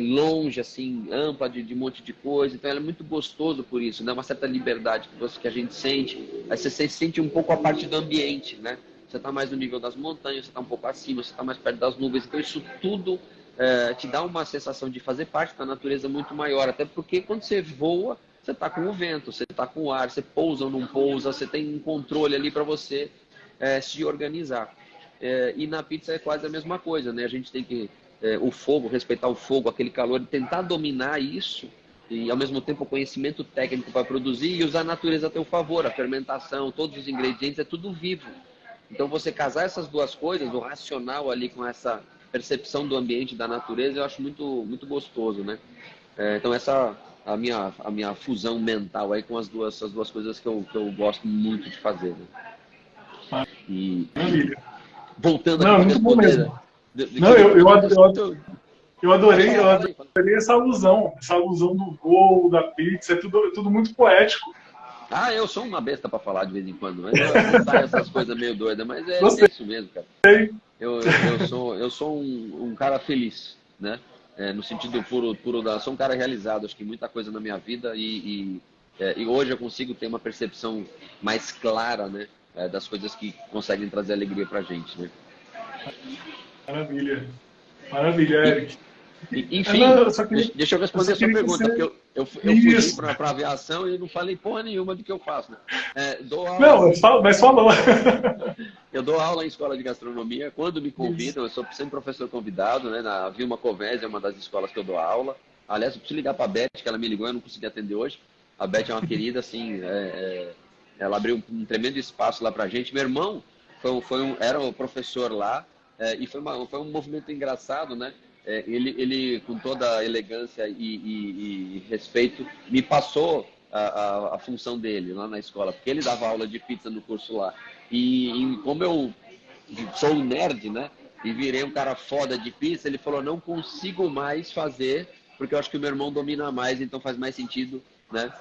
Speaker 2: longe, assim, ampla de um monte de coisa. Então, é muito gostoso por isso, né? Uma certa liberdade que a gente sente. Aí você se sente um pouco a parte do ambiente, né? Você está mais no nível das montanhas, você está um pouco acima, você está mais perto das nuvens. Então, isso tudo te dá uma sensação de fazer parte da natureza muito maior. Até porque quando você voa, você está com o vento, você está com o ar, você pousa ou não pousa, você tem um controle ali para você se organizar. E na pizza é quase a mesma coisa, né? A gente tem que o fogo, respeitar o fogo, aquele calor, tentar dominar isso e ao mesmo tempo o conhecimento técnico para produzir e usar a natureza a teu favor, a fermentação, todos os ingredientes, é tudo vivo. Então você casar essas duas coisas, o racional ali com essa percepção do ambiente, da natureza, eu acho muito, muito gostoso, né? Então essa a minha fusão mental aí com as duas coisas que eu gosto muito de fazer, né? E
Speaker 1: Maravilha.
Speaker 2: voltando
Speaker 1: Não,
Speaker 2: aqui
Speaker 1: é
Speaker 2: para
Speaker 1: muito bom
Speaker 2: responder,
Speaker 1: mesmo.
Speaker 2: né?
Speaker 1: Não, eu
Speaker 2: Pode
Speaker 1: adorei,
Speaker 2: falar,
Speaker 1: eu
Speaker 2: fala aí.
Speaker 1: adorei essa alusão do voo, da pizza, é tudo muito poético.
Speaker 2: Ah, eu sou uma besta para falar de vez em quando, mas me sai essas coisas meio doidas, mas é
Speaker 1: Gostei.
Speaker 2: isso mesmo, cara. Eu sou um cara feliz, né? No sentido puro sou um cara realizado, acho que muita coisa na minha vida e hoje eu consigo ter uma percepção mais clara, né? Das coisas que conseguem trazer alegria pra gente, né?
Speaker 1: Maravilha. Maravilha,
Speaker 2: E,
Speaker 1: Eric.
Speaker 2: enfim,
Speaker 1: Eu só queria,
Speaker 2: deixa eu
Speaker 1: eu
Speaker 2: responder
Speaker 1: só
Speaker 2: a sua
Speaker 1: queria que
Speaker 2: pergunta, porque
Speaker 1: você.
Speaker 2: eu fugi
Speaker 1: Isso.
Speaker 2: para a aviação e não falei porra nenhuma do que eu faço, né? Dou aula.
Speaker 1: Não, mas falou.
Speaker 2: Eu dou aula em escola de gastronomia. Quando me
Speaker 1: Isso.
Speaker 2: convidam, eu sou sempre professor convidado, né? Na Vilma Covese é uma das escolas que eu dou aula. Aliás, eu preciso ligar para a Beth, que ela me ligou, eu não consegui atender hoje. A Beth é uma querida, assim, ela abriu um tremendo espaço lá para a gente. Meu irmão era o professor lá e foi um movimento engraçado, né? Ele, com toda a elegância e respeito, me passou a função dele lá na escola, porque ele dava aula de pizza no curso lá. E como eu sou um nerd, né? E virei um cara foda de pizza, ele falou, não consigo mais fazer, porque eu acho que o meu irmão domina mais, então faz mais sentido, né?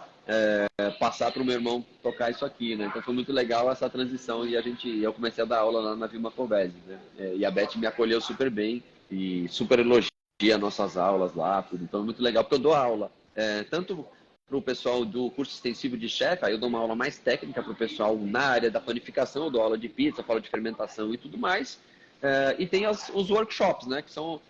Speaker 2: Passar para o meu irmão tocar isso aqui, né? Então foi muito legal essa transição e eu comecei a dar aula lá na Vilma Covese, né? E a Beth me acolheu super bem e super elogia nossas aulas lá, tudo. Então é muito legal, porque eu dou aula tanto para o pessoal do curso extensivo de chefe, aí eu dou uma aula mais técnica para o pessoal na área da panificação, eu dou aula de pizza, falo de fermentação e tudo mais. E tem os workshops, né, que são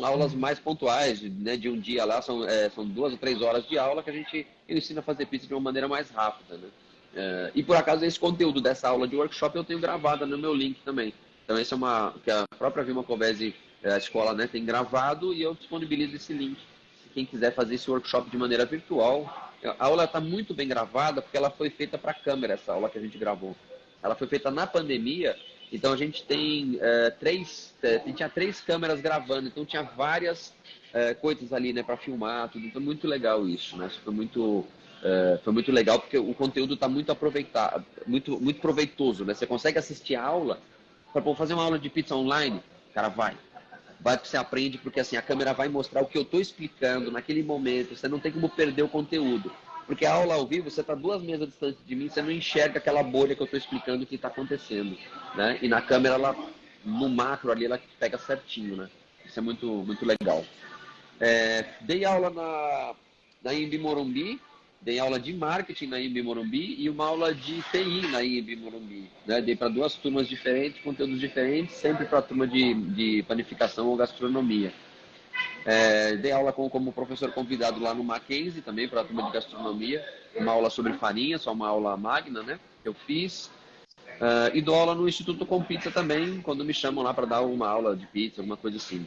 Speaker 2: aulas mais pontuais, né, de um dia lá, são 2 ou 3 horas de aula que a gente ensina a fazer pizza de uma maneira mais rápida, né? E por acaso esse conteúdo dessa aula de workshop eu tenho gravado no meu link também. Então esse é que a própria Vilma Covese, a escola, né, tem gravado e eu disponibilizo esse link. Se quem quiser fazer esse workshop de maneira virtual, a aula está muito bem gravada porque ela foi feita para câmera, essa aula que a gente gravou. Ela foi feita na pandemia, então a gente tem tinha 3 câmeras gravando, então tinha várias coisas ali, né, para filmar, tudo. Foi muito legal isso, né? Isso foi muito legal porque o conteúdo está muito aproveitado, muito, muito proveitoso, né? Você consegue assistir a aula, para fazer uma aula de pizza online, cara, vai que você aprende, porque assim, a câmera vai mostrar o que eu estou explicando naquele momento, você não tem como perder o conteúdo. Porque a aula ao vivo, você está 2 mesas distante de mim, você não enxerga aquela bolha que eu estou explicando o que está acontecendo, né? E na câmera, no macro ali, ela pega certinho, né? Isso é muito, muito legal. Dei aula na IMB Morumbi, dei aula de marketing na IMB Morumbi e uma aula de TI na IMB Morumbi, né? Dei para 2 turmas diferentes, conteúdos diferentes, sempre para a turma de panificação ou gastronomia. Dei aula como professor convidado lá no Mackenzie, também para a turma de gastronomia, uma aula sobre farinha, só uma aula magna, né? Que eu fiz. E dou aula no Instituto Com Pizza também, quando me chamam lá para dar uma aula de pizza, alguma coisa assim.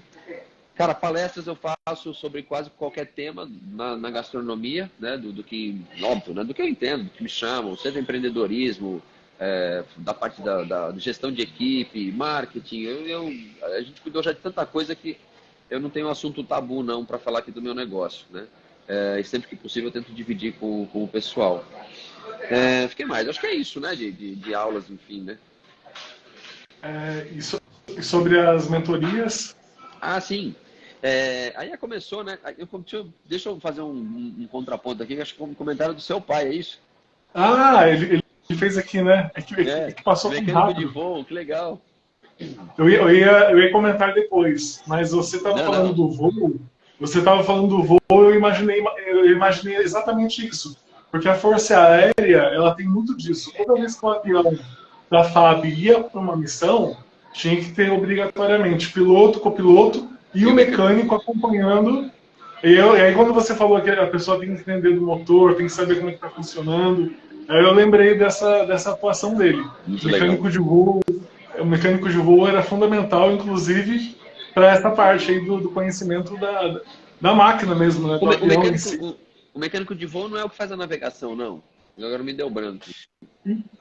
Speaker 2: Cara, palestras eu faço sobre quase qualquer tema na gastronomia, né? Do que, óbvio, né? Do que eu entendo, do que me chamam, seja empreendedorismo, da parte da gestão de equipe, marketing. A gente cuidou já de tanta coisa que eu não tenho um assunto tabu, não, para falar aqui do meu negócio, né? E sempre que possível eu tento dividir com o pessoal. Fiquei mais, acho que é isso, né? De aulas, enfim, né?
Speaker 1: E sobre as mentorias?
Speaker 2: Ah, sim. Aí começou, né? Deixa eu fazer um contraponto aqui, que acho que foi um comentário do seu pai, é isso?
Speaker 1: Ah, ele fez aqui, né? É que passou tão
Speaker 2: Mecânico de
Speaker 1: rápido.
Speaker 2: voo, que legal.
Speaker 1: Eu ia comentar depois, mas você estava
Speaker 2: Não,
Speaker 1: falando
Speaker 2: não.
Speaker 1: do voo, você estava falando do voo, eu imaginei exatamente isso. Porque a Força Aérea, ela tem muito disso. Toda vez que um avião da FAB ia para uma missão, tinha que ter obrigatoriamente piloto, copiloto e
Speaker 2: E
Speaker 1: o
Speaker 2: o mecânico?
Speaker 1: mecânico acompanhando. E aí quando você falou que a pessoa tem que entender do motor, tem que saber como é que está funcionando, aí eu lembrei dessa atuação dele.
Speaker 2: Muito legal.
Speaker 1: Mecânico de voo, o mecânico de voo era fundamental, inclusive, para essa parte aí do conhecimento da máquina mesmo, né,
Speaker 2: O,
Speaker 1: do
Speaker 2: me- o
Speaker 1: avião em
Speaker 2: mecânico,
Speaker 1: si.
Speaker 2: o mecânico de voo não é o que faz a navegação, não. Agora me deu branco.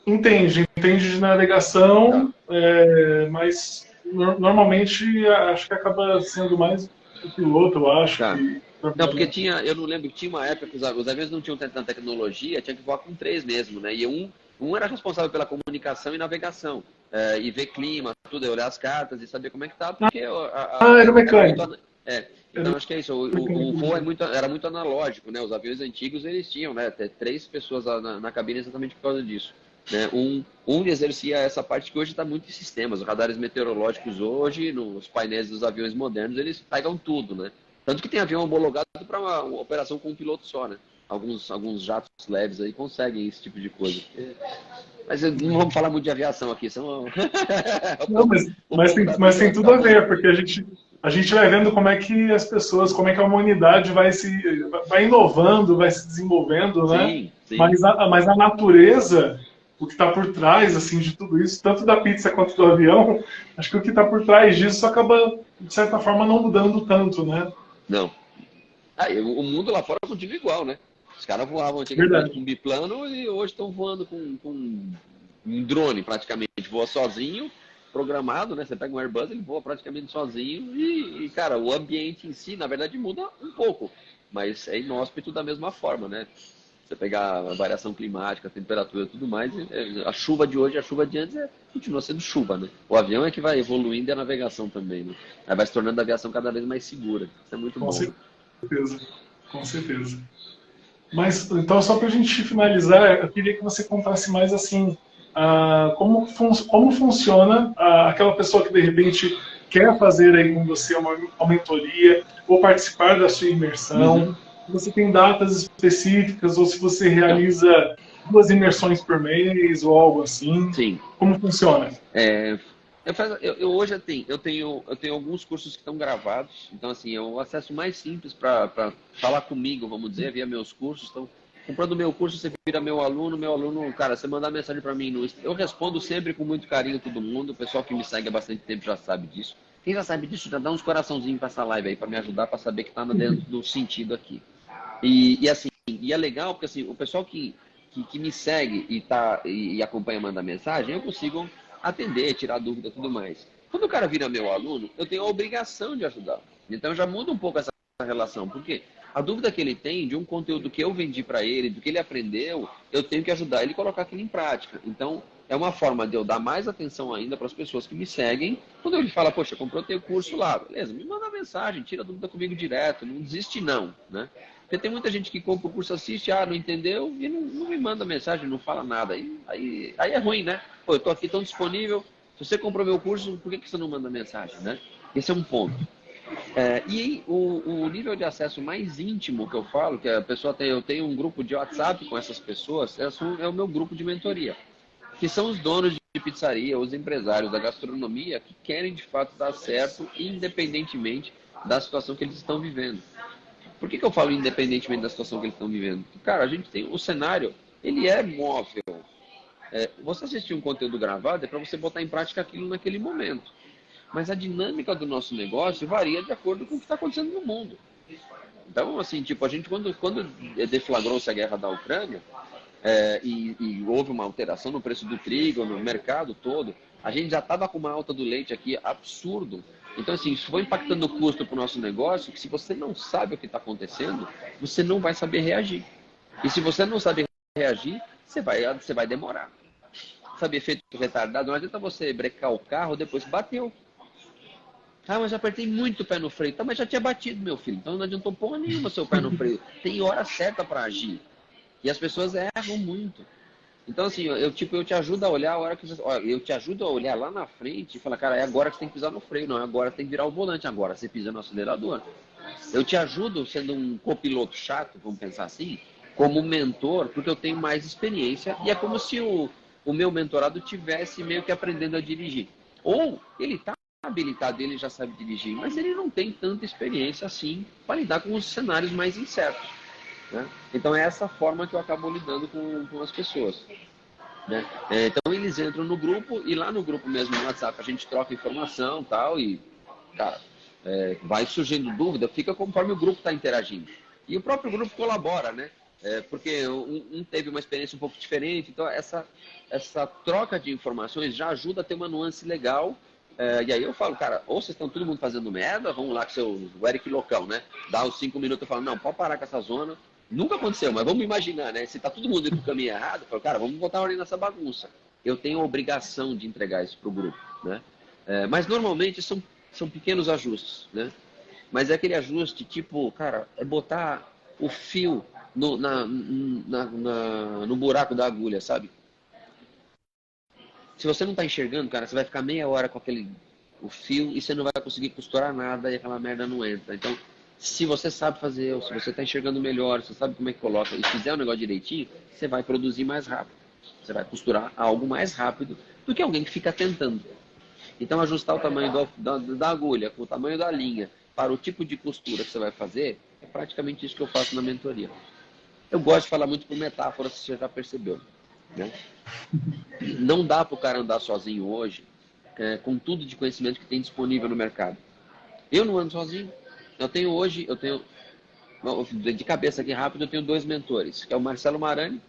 Speaker 1: Entende de
Speaker 2: Tá.
Speaker 1: navegação, mas normalmente acho que acaba sendo mais o piloto, eu acho,
Speaker 2: Tá.
Speaker 1: que
Speaker 2: Não, porque
Speaker 1: trabalha.
Speaker 2: eu não lembro que tinha uma época que os aviões não tinham tanta tecnologia, tinha que voar com três mesmo, né? E um era responsável pela comunicação e navegação, e ver clima, tudo, olhar as cartas e saber como é que tá, porque
Speaker 1: Ah, era o
Speaker 2: era muito.
Speaker 1: mecânico. Era
Speaker 2: Então
Speaker 1: o
Speaker 2: acho que é isso. O
Speaker 1: mecânico de
Speaker 2: voo
Speaker 1: voo.
Speaker 2: era muito analógico, né? Os aviões antigos eles tinham, né? Até três pessoas lá na cabine exatamente por causa disso. Né? Um exercia essa parte que hoje está muito em sistemas. Os radares meteorológicos hoje, nos painéis dos aviões modernos, eles pegam tudo, né? Tanto que tem avião homologado para uma operação com um piloto só, né? Alguns jatos leves aí conseguem esse tipo de coisa. Mas não vamos falar muito de aviação aqui, senão
Speaker 1: Não, mas,
Speaker 2: o
Speaker 1: mas,
Speaker 2: povo
Speaker 1: tem,
Speaker 2: da
Speaker 1: mas
Speaker 2: Bíblia
Speaker 1: tem
Speaker 2: vai
Speaker 1: tudo
Speaker 2: ficar
Speaker 1: a ver,
Speaker 2: puto.
Speaker 1: porque a gente vai vendo como é que as pessoas, como é que a humanidade vai inovando, vai se desenvolvendo, né?
Speaker 2: Sim, sim.
Speaker 1: Mas a natureza, o que está por trás assim de tudo isso, tanto da pizza quanto do avião, acho que o que está por trás disso acaba, de certa forma, não mudando tanto, né?
Speaker 2: Não. E o mundo lá fora continua igual, né? Os caras voavam antigamente
Speaker 1: Verdade.
Speaker 2: com biplano e hoje estão voando com um drone praticamente. Voa sozinho, programado, né? Você pega um Airbus, ele voa praticamente sozinho cara, o ambiente em si, na verdade, muda um pouco. Mas é inóspito da mesma forma, né? Você pegar a variação climática, a temperatura e tudo mais, a chuva de hoje e a chuva de antes continua sendo chuva, né? O avião é que vai evoluindo e a navegação também, né? Aí vai se tornando a aviação cada vez mais segura. Isso é muito
Speaker 1: Com
Speaker 2: bom, né?
Speaker 1: certeza. Com certeza. Mas, então, só para a gente finalizar, eu queria que você contasse mais assim, como funciona aquela pessoa que de repente quer fazer aí com você uma mentoria ou participar da sua
Speaker 2: Uhum.
Speaker 1: imersão. Se você tem datas específicas ou se você
Speaker 2: Não,
Speaker 1: realiza 2 imersões por mês ou algo assim.
Speaker 2: sim.
Speaker 1: Como funciona?
Speaker 2: É, eu hoje eu tenho alguns cursos que estão gravados, então assim, é o acesso mais simples para falar comigo, vamos dizer, via meus cursos. Então, comprando meu curso, você vira meu aluno, cara, você mandar mensagem para mim eu respondo sempre com muito carinho todo mundo, o pessoal que me segue há bastante tempo já sabe disso. Quem já sabe disso, já dá uns coraçãozinhos para essa live aí, para me ajudar, para saber que está dentro do sentido aqui. Assim, e é legal porque assim, o pessoal que me segue e acompanha, manda mensagem, eu consigo atender, tirar dúvida e tudo mais. Quando o cara vira meu aluno, eu tenho a obrigação de ajudar. Então já muda um pouco essa relação, porque a dúvida que ele tem de um conteúdo que eu vendi para ele, do que ele aprendeu, eu tenho que ajudar ele a colocar aquilo em prática. Então é uma forma de eu dar mais atenção ainda para as pessoas que me seguem. Quando ele fala, poxa, comprou teu curso lá, beleza, me manda mensagem, tira a dúvida comigo direto, não desiste não, né? Porque tem muita gente que compra o curso, assiste, não entendeu, e não me manda mensagem, não fala nada. Aí é ruim, né? Pô, eu tô aqui tão disponível, se você comprou meu curso, por que você não manda mensagem, né? Esse é um ponto. E o nível de acesso mais íntimo que eu falo, que a pessoa tem, eu tenho um grupo de WhatsApp com essas pessoas, é o meu grupo de mentoria, que são os donos de pizzaria, os empresários da gastronomia que querem de fato dar certo, independentemente da situação que eles estão vivendo. Por que eu falo independentemente da situação que eles estão vivendo? Porque, cara, a gente tem o cenário, ele é móvel. Você assistir um conteúdo gravado é para você botar em prática aquilo naquele momento. Mas a dinâmica do nosso negócio varia de acordo com o que está acontecendo no mundo. Então, assim, tipo, a gente quando deflagrou-se a guerra da Ucrânia, e houve uma alteração no preço do trigo, no mercado todo, a gente já estava com uma alta do leite aqui absurdo. Então, assim, isso foi impactando o custo para o nosso negócio, que se você não sabe o que está acontecendo, você não vai saber reagir. E se você não sabe reagir, você vai demorar. Sabe, efeito retardado, não adianta você brecar o carro depois que bateu. Ah, mas eu apertei muito o pé no freio. Tá, mas já tinha batido, meu filho. Então não adiantou porra nenhuma seu pé no freio. Tem hora certa para agir. E as pessoas erram muito. Então, assim, eu te ajudo a olhar a hora que você, ó, eu te ajudo a olhar lá na frente e falar, cara, é agora que você tem que pisar no freio, não, é agora que tem que virar o volante, agora você pisa no acelerador. Eu te ajudo sendo um copiloto chato, vamos pensar assim, como mentor, porque eu tenho mais experiência e é como se o meu mentorado tivesse meio que aprendendo a dirigir. Ou ele está habilitado, ele já sabe dirigir, mas ele não tem tanta experiência assim para lidar com os cenários mais incertos. Né? Então é essa forma que eu acabo lidando com as pessoas. Né? Então eles entram no grupo e lá no grupo mesmo no WhatsApp a gente troca informação tal, e cara, vai surgindo dúvida, fica conforme o grupo está interagindo. E o próprio grupo colabora, né? Porque um teve uma experiência um pouco diferente, então essa troca de informações já ajuda a ter uma nuance legal. E aí eu falo, cara, ou vocês estão todo mundo fazendo merda, vamos lá com o Eric loucão, né? Dá os 5 minutos e falo, não, pode parar com essa zona. Nunca aconteceu, mas vamos imaginar, né? Se tá todo mundo indo pro caminho errado, eu falo, cara, vamos botar ordem nessa bagunça. Eu tenho a obrigação de entregar isso pro grupo, né? Mas normalmente são pequenos ajustes, né? Mas é aquele ajuste tipo, cara, é botar o fio no buraco da agulha, sabe? Se você não tá enxergando, cara, você vai ficar meia hora com o fio e você não vai conseguir costurar nada e aquela merda não entra. Então, se você sabe fazer, ou se você tá enxergando melhor, você sabe como é que coloca e fizer o negócio direitinho, você vai produzir mais rápido. Você vai costurar algo mais rápido do que alguém que fica tentando. Então, ajustar o tamanho da agulha com o tamanho da linha para o tipo de costura que você vai fazer, é praticamente isso que eu faço na mentoria. Eu gosto de falar muito por metáfora, se você já percebeu. Né? Não dá para o cara andar sozinho hoje com tudo de conhecimento que tem disponível no mercado. Eu não ando sozinho. Eu tenho de cabeça aqui rápido, eu tenho 2 mentores, que é o Marcelo Marani,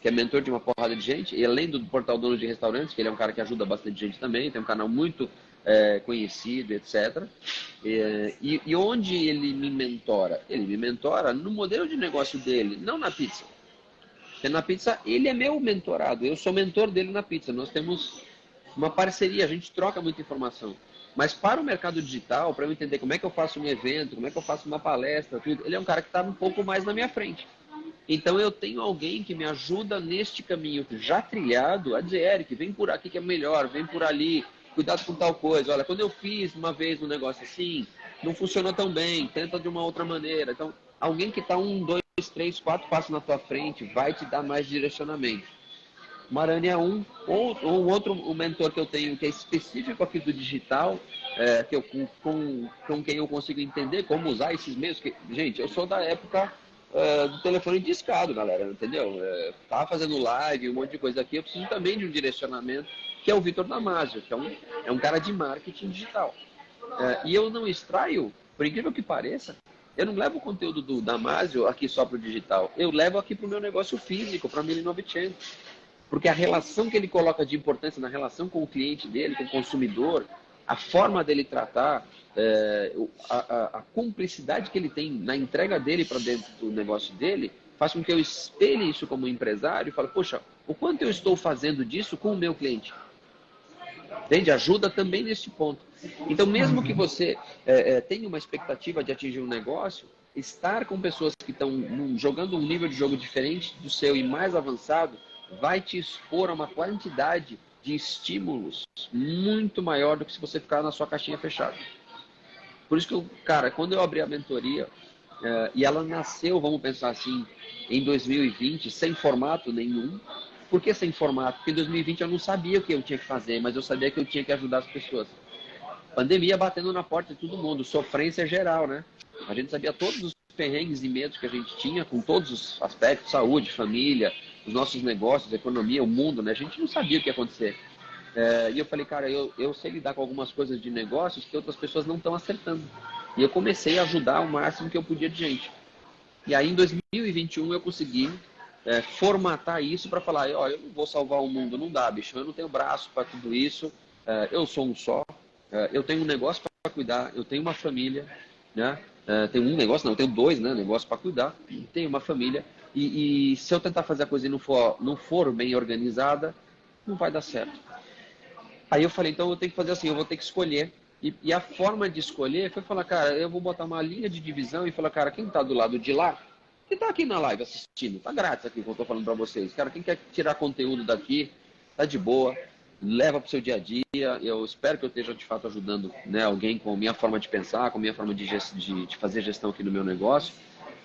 Speaker 2: que é mentor de uma porrada de gente, e além do portal Dono de Restaurantes, que ele é um cara que ajuda bastante gente também, tem um canal muito conhecido, etc. E onde ele me mentora? Ele me mentora no modelo de negócio dele, não na pizza. Porque na pizza ele é meu mentorado, eu sou mentor dele na pizza. Nós temos uma parceria, a gente troca muita informação. Mas para o mercado digital, para eu entender como é que eu faço um evento, como é que eu faço uma palestra, tudo, ele é um cara que está um pouco mais na minha frente. Então eu tenho alguém que me ajuda neste caminho já trilhado a dizer, Eric, vem por aqui que é melhor, vem por ali, cuidado com tal coisa. Olha, quando eu fiz uma vez um negócio assim, não funcionou tão bem, tenta de uma outra maneira. Então, alguém que está 1, 2, 3, 4 passos na tua frente vai te dar mais direcionamento. Marani é ou um outro mentor que eu tenho que é específico aqui do digital, que eu, com quem eu consigo entender como usar esses meios. Gente, eu sou da época do telefone discado, galera, entendeu? Tava fazendo live, um monte de coisa aqui, eu preciso também de um direcionamento, que é o Vitor Damasio, que é um cara de marketing digital. E eu não extraio, por incrível que pareça, eu não levo o conteúdo do Damasio aqui só para o digital, eu levo aqui para o meu negócio físico, para a 1900. Porque a relação que ele coloca de importância na relação com o cliente dele, com o consumidor, a forma dele tratar, a cumplicidade que ele tem na entrega dele para dentro do negócio dele, faz com que eu espelhe isso como empresário e fale, poxa, o quanto eu estou fazendo disso com o meu cliente? Entende? Ajuda também nesse ponto. Então, mesmo que você tenha uma expectativa de atingir um negócio, estar com pessoas que estão jogando um nível de jogo diferente do seu e mais avançado, vai te expor a uma quantidade de estímulos muito maior do que se você ficar na sua caixinha fechada. Por isso que, cara, quando eu abri a mentoria, e ela nasceu, vamos pensar assim, em 2020, sem formato nenhum. Por que sem formato? Porque em 2020 eu não sabia o que eu tinha que fazer, mas eu sabia que eu tinha que ajudar as pessoas. Pandemia batendo na porta de todo mundo, sofrência geral, né? A gente sabia todos os perrengues e medos que a gente tinha, com todos os aspectos, saúde, família, os nossos negócios, economia, o mundo, né? A gente não sabia o que ia acontecer. E eu falei, cara, eu sei lidar com algumas coisas de negócios que outras pessoas não estão acertando. E eu comecei a ajudar o máximo que eu podia de gente. E aí, em 2021, eu consegui formatar isso para falar, ó, eu não vou salvar o mundo, não dá, bicho, eu não tenho braço para tudo isso, eu sou um só, eu tenho um negócio para cuidar, eu tenho uma família, né? Tenho um negócio, não, eu tenho 2, né, negócios para cuidar, tenho uma família, e se eu tentar fazer a coisa e não for bem organizada, não vai dar certo. Aí eu falei, então eu tenho que fazer assim, eu vou ter que escolher E a forma de escolher foi falar, cara, eu vou botar uma linha de divisão e falar, cara, quem está do lado de lá, que está aqui na live assistindo, tá grátis aqui o que eu estou falando para vocês. Cara, quem quer tirar conteúdo daqui, tá de boa, leva para o seu dia a dia. Eu espero que eu esteja de fato ajudando, né, alguém com a minha forma de pensar, com a minha forma de fazer gestão aqui no meu negócio.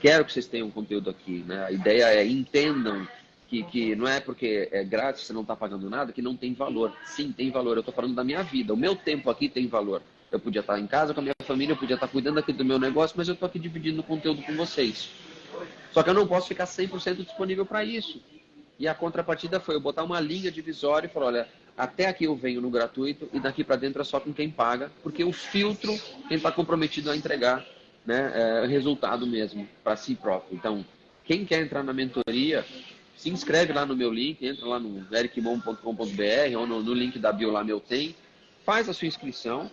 Speaker 2: Quero que vocês tenham conteúdo aqui, né? A ideia é entendam que não é porque é grátis, você não está pagando nada, que não tem valor. Sim, tem valor. Eu estou falando da minha vida. O meu tempo aqui tem valor. Eu podia estar em casa com a minha família, eu podia estar cuidando aqui do meu negócio, mas eu estou aqui dividindo o conteúdo com vocês. Só que eu não posso ficar 100% disponível para isso. E a contrapartida foi eu botar uma linha divisória e falar, olha, até aqui eu venho no gratuito e daqui para dentro é só com quem paga, porque o filtro, quem está comprometido a entregar, né, é resultado mesmo para si próprio. Então, quem quer entrar na mentoria, se inscreve lá no meu link, entra lá no ericmon.com.br ou no link da bio lá meu tem, faz a sua inscrição.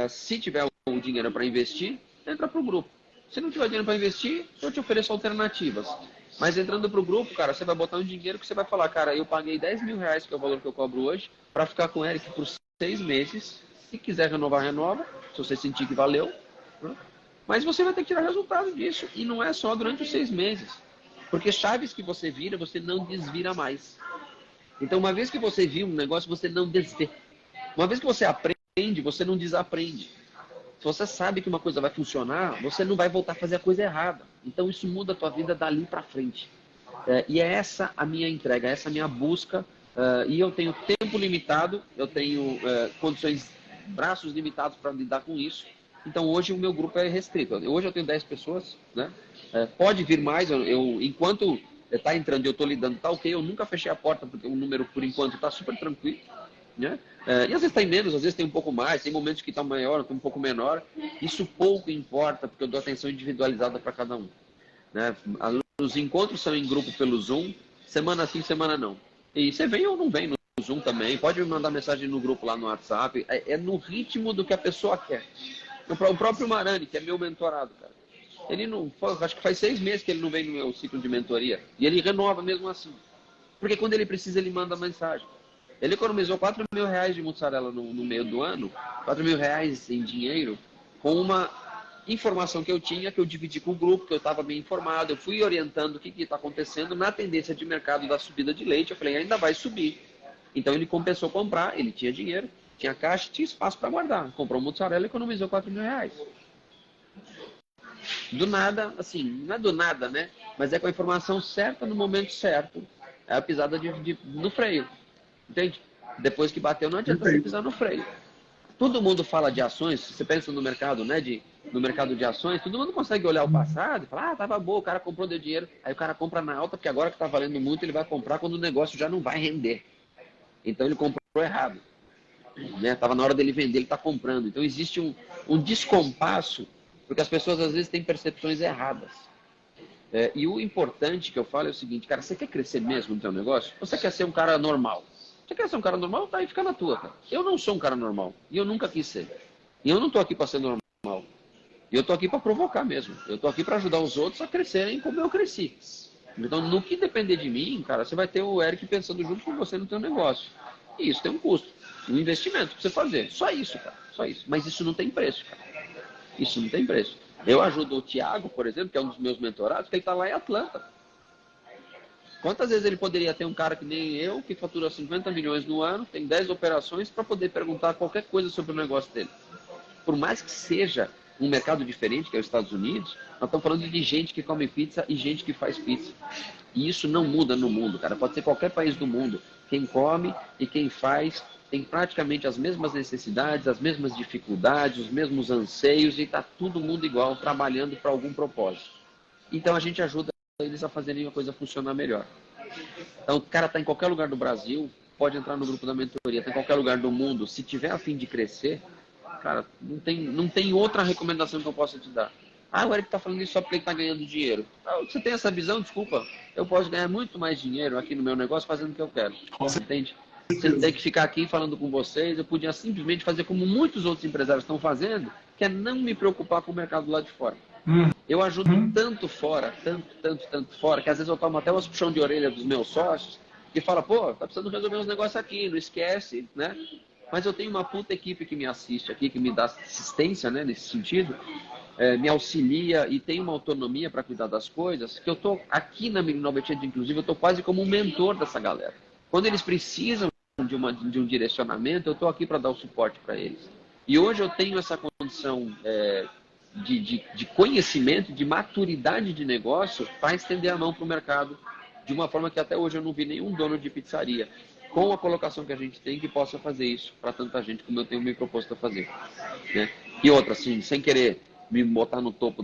Speaker 2: Se tiver o dinheiro para investir, entra para o grupo. Se não tiver dinheiro para investir, eu te ofereço alternativas. Mas entrando para o grupo, cara, você vai botar um dinheiro que você vai falar, cara, eu paguei 10 mil reais, que é o valor que eu cobro hoje, para ficar com o Eric por 6 meses. Se quiser renovar, renova. Se você sentir que valeu. Né? Mas você vai ter que tirar resultado disso. E não é só durante os 6 meses. Porque chaves que você vira, você não desvira mais. Então, uma vez que você viu um negócio, você não desvê. Uma vez que você aprende, você não desaprende. Se você sabe que uma coisa vai funcionar, você não vai voltar a fazer a coisa errada. Então, isso muda a tua vida dali para frente. E é essa a minha entrega, essa a minha busca. E eu tenho tempo limitado, eu tenho condições, braços limitados para lidar com isso. Então, hoje o meu grupo é restrito. Hoje eu tenho 10 pessoas, né? Pode vir mais, enquanto está entrando e eu estou lidando, tá ok. Eu nunca fechei a porta, porque o número, por enquanto, está super tranquilo. Né? E às vezes tem menos, às vezes tem um pouco mais, tem momentos que está maior, tem um pouco menor. Isso pouco importa, porque eu dou atenção individualizada para cada um. Né? Os encontros são em grupo pelo Zoom, semana sim, semana não. E você vem ou não vem no Zoom também, pode me mandar mensagem no grupo lá no WhatsApp, é no ritmo do que a pessoa quer. O próprio Marani, que é meu mentorado, cara, ele não, acho que faz 6 meses que ele não vem no meu ciclo de mentoria, e ele renova mesmo assim. Porque quando ele precisa, ele manda mensagem. Ele economizou 4 mil reais de mussarela no meio do ano, 4 mil reais em dinheiro, com uma informação que eu tinha, que eu dividi com o grupo, que eu estava bem informado, eu fui orientando o que está acontecendo na tendência de mercado da subida de leite. Eu falei, ainda vai subir. Então ele compensou comprar, ele tinha dinheiro, tinha caixa, tinha espaço para guardar. Comprou mussarela e economizou 4 mil reais. Do nada, assim, não é do nada, né? Mas é com a informação certa no momento certo. É a pisada no freio. Entende? Depois que bateu, não adianta você pisar no freio. Todo mundo fala de ações, se você pensa no mercado, né, no mercado de ações, todo mundo consegue olhar o passado e falar, tava bom, o cara comprou, deu dinheiro, aí o cara compra na alta, porque agora que tá valendo muito, ele vai comprar quando o negócio já não vai render. Então ele comprou errado. Né? Tava na hora dele vender, ele tá comprando. Então existe um descompasso, porque as pessoas às vezes têm percepções erradas. E o importante que eu falo é o seguinte, cara, você quer crescer mesmo no teu negócio? Ou você quer ser um cara normal? Você quer ser um cara normal? Tá aí, fica na tua, cara. Eu não sou um cara normal. E eu nunca quis ser. E eu não tô aqui para ser normal. E eu tô aqui para provocar mesmo. Eu tô aqui para ajudar os outros a crescerem como eu cresci. Então, no que depender de mim, cara, você vai ter o Eric pensando junto com você no teu negócio. E isso tem um custo. Um investimento para você fazer. Só isso, cara. Só isso. Mas isso não tem preço, cara. Isso não tem preço. Eu ajudo o Thiago, por exemplo, que é um dos meus mentorados, que ele tá lá em Atlanta. Quantas vezes ele poderia ter um cara que nem eu, que fatura 50 milhões no ano, tem 10 operações, para poder perguntar qualquer coisa sobre o negócio dele? Por mais que seja um mercado diferente, que é os Estados Unidos, nós estamos falando de gente que come pizza e gente que faz pizza. E isso não muda no mundo, cara. Pode ser qualquer país do mundo. Quem come e quem faz tem praticamente as mesmas necessidades, as mesmas dificuldades, os mesmos anseios, e está todo mundo igual, trabalhando para algum propósito. Então a gente ajuda eles a fazerem a coisa funcionar melhor. Então o cara está em qualquer lugar do Brasil, pode entrar no grupo da mentoria, está em qualquer lugar do mundo. Se tiver a fim de crescer, cara, não tem outra recomendação que eu possa te dar. Ah, o Eric está falando isso só porque ele está ganhando dinheiro. Você tem essa visão? Desculpa. Eu posso ganhar muito mais dinheiro aqui no meu negócio fazendo o que eu quero. Entende? Sem ter que ficar aqui falando com vocês, eu podia simplesmente fazer como muitos outros empresários estão fazendo, que é não me preocupar com o mercado lá de fora. Eu ajudo tanto fora, tanto fora, que às vezes eu tomo até umas puxão de orelha dos meus sócios, que fala, pô, tá precisando resolver uns negócios aqui, não esquece, né? mas eu tenho uma puta equipe que me assiste aqui, que me dá assistência, né, nesse sentido, me auxilia e tem uma autonomia para cuidar das coisas, que eu tô aqui na 1980, inclusive, eu tô quase como um mentor dessa galera. Quando eles precisam de um direcionamento, eu tô aqui para dar o suporte para eles. E hoje eu tenho essa condição de conhecimento, de maturidade de negócio para estender a mão para o mercado de uma forma que até hoje eu não vi nenhum dono de pizzaria com a colocação que a gente tem que possa fazer isso para tanta gente como eu tenho me proposto a fazer, né? E outra, assim, sem querer me botar no topo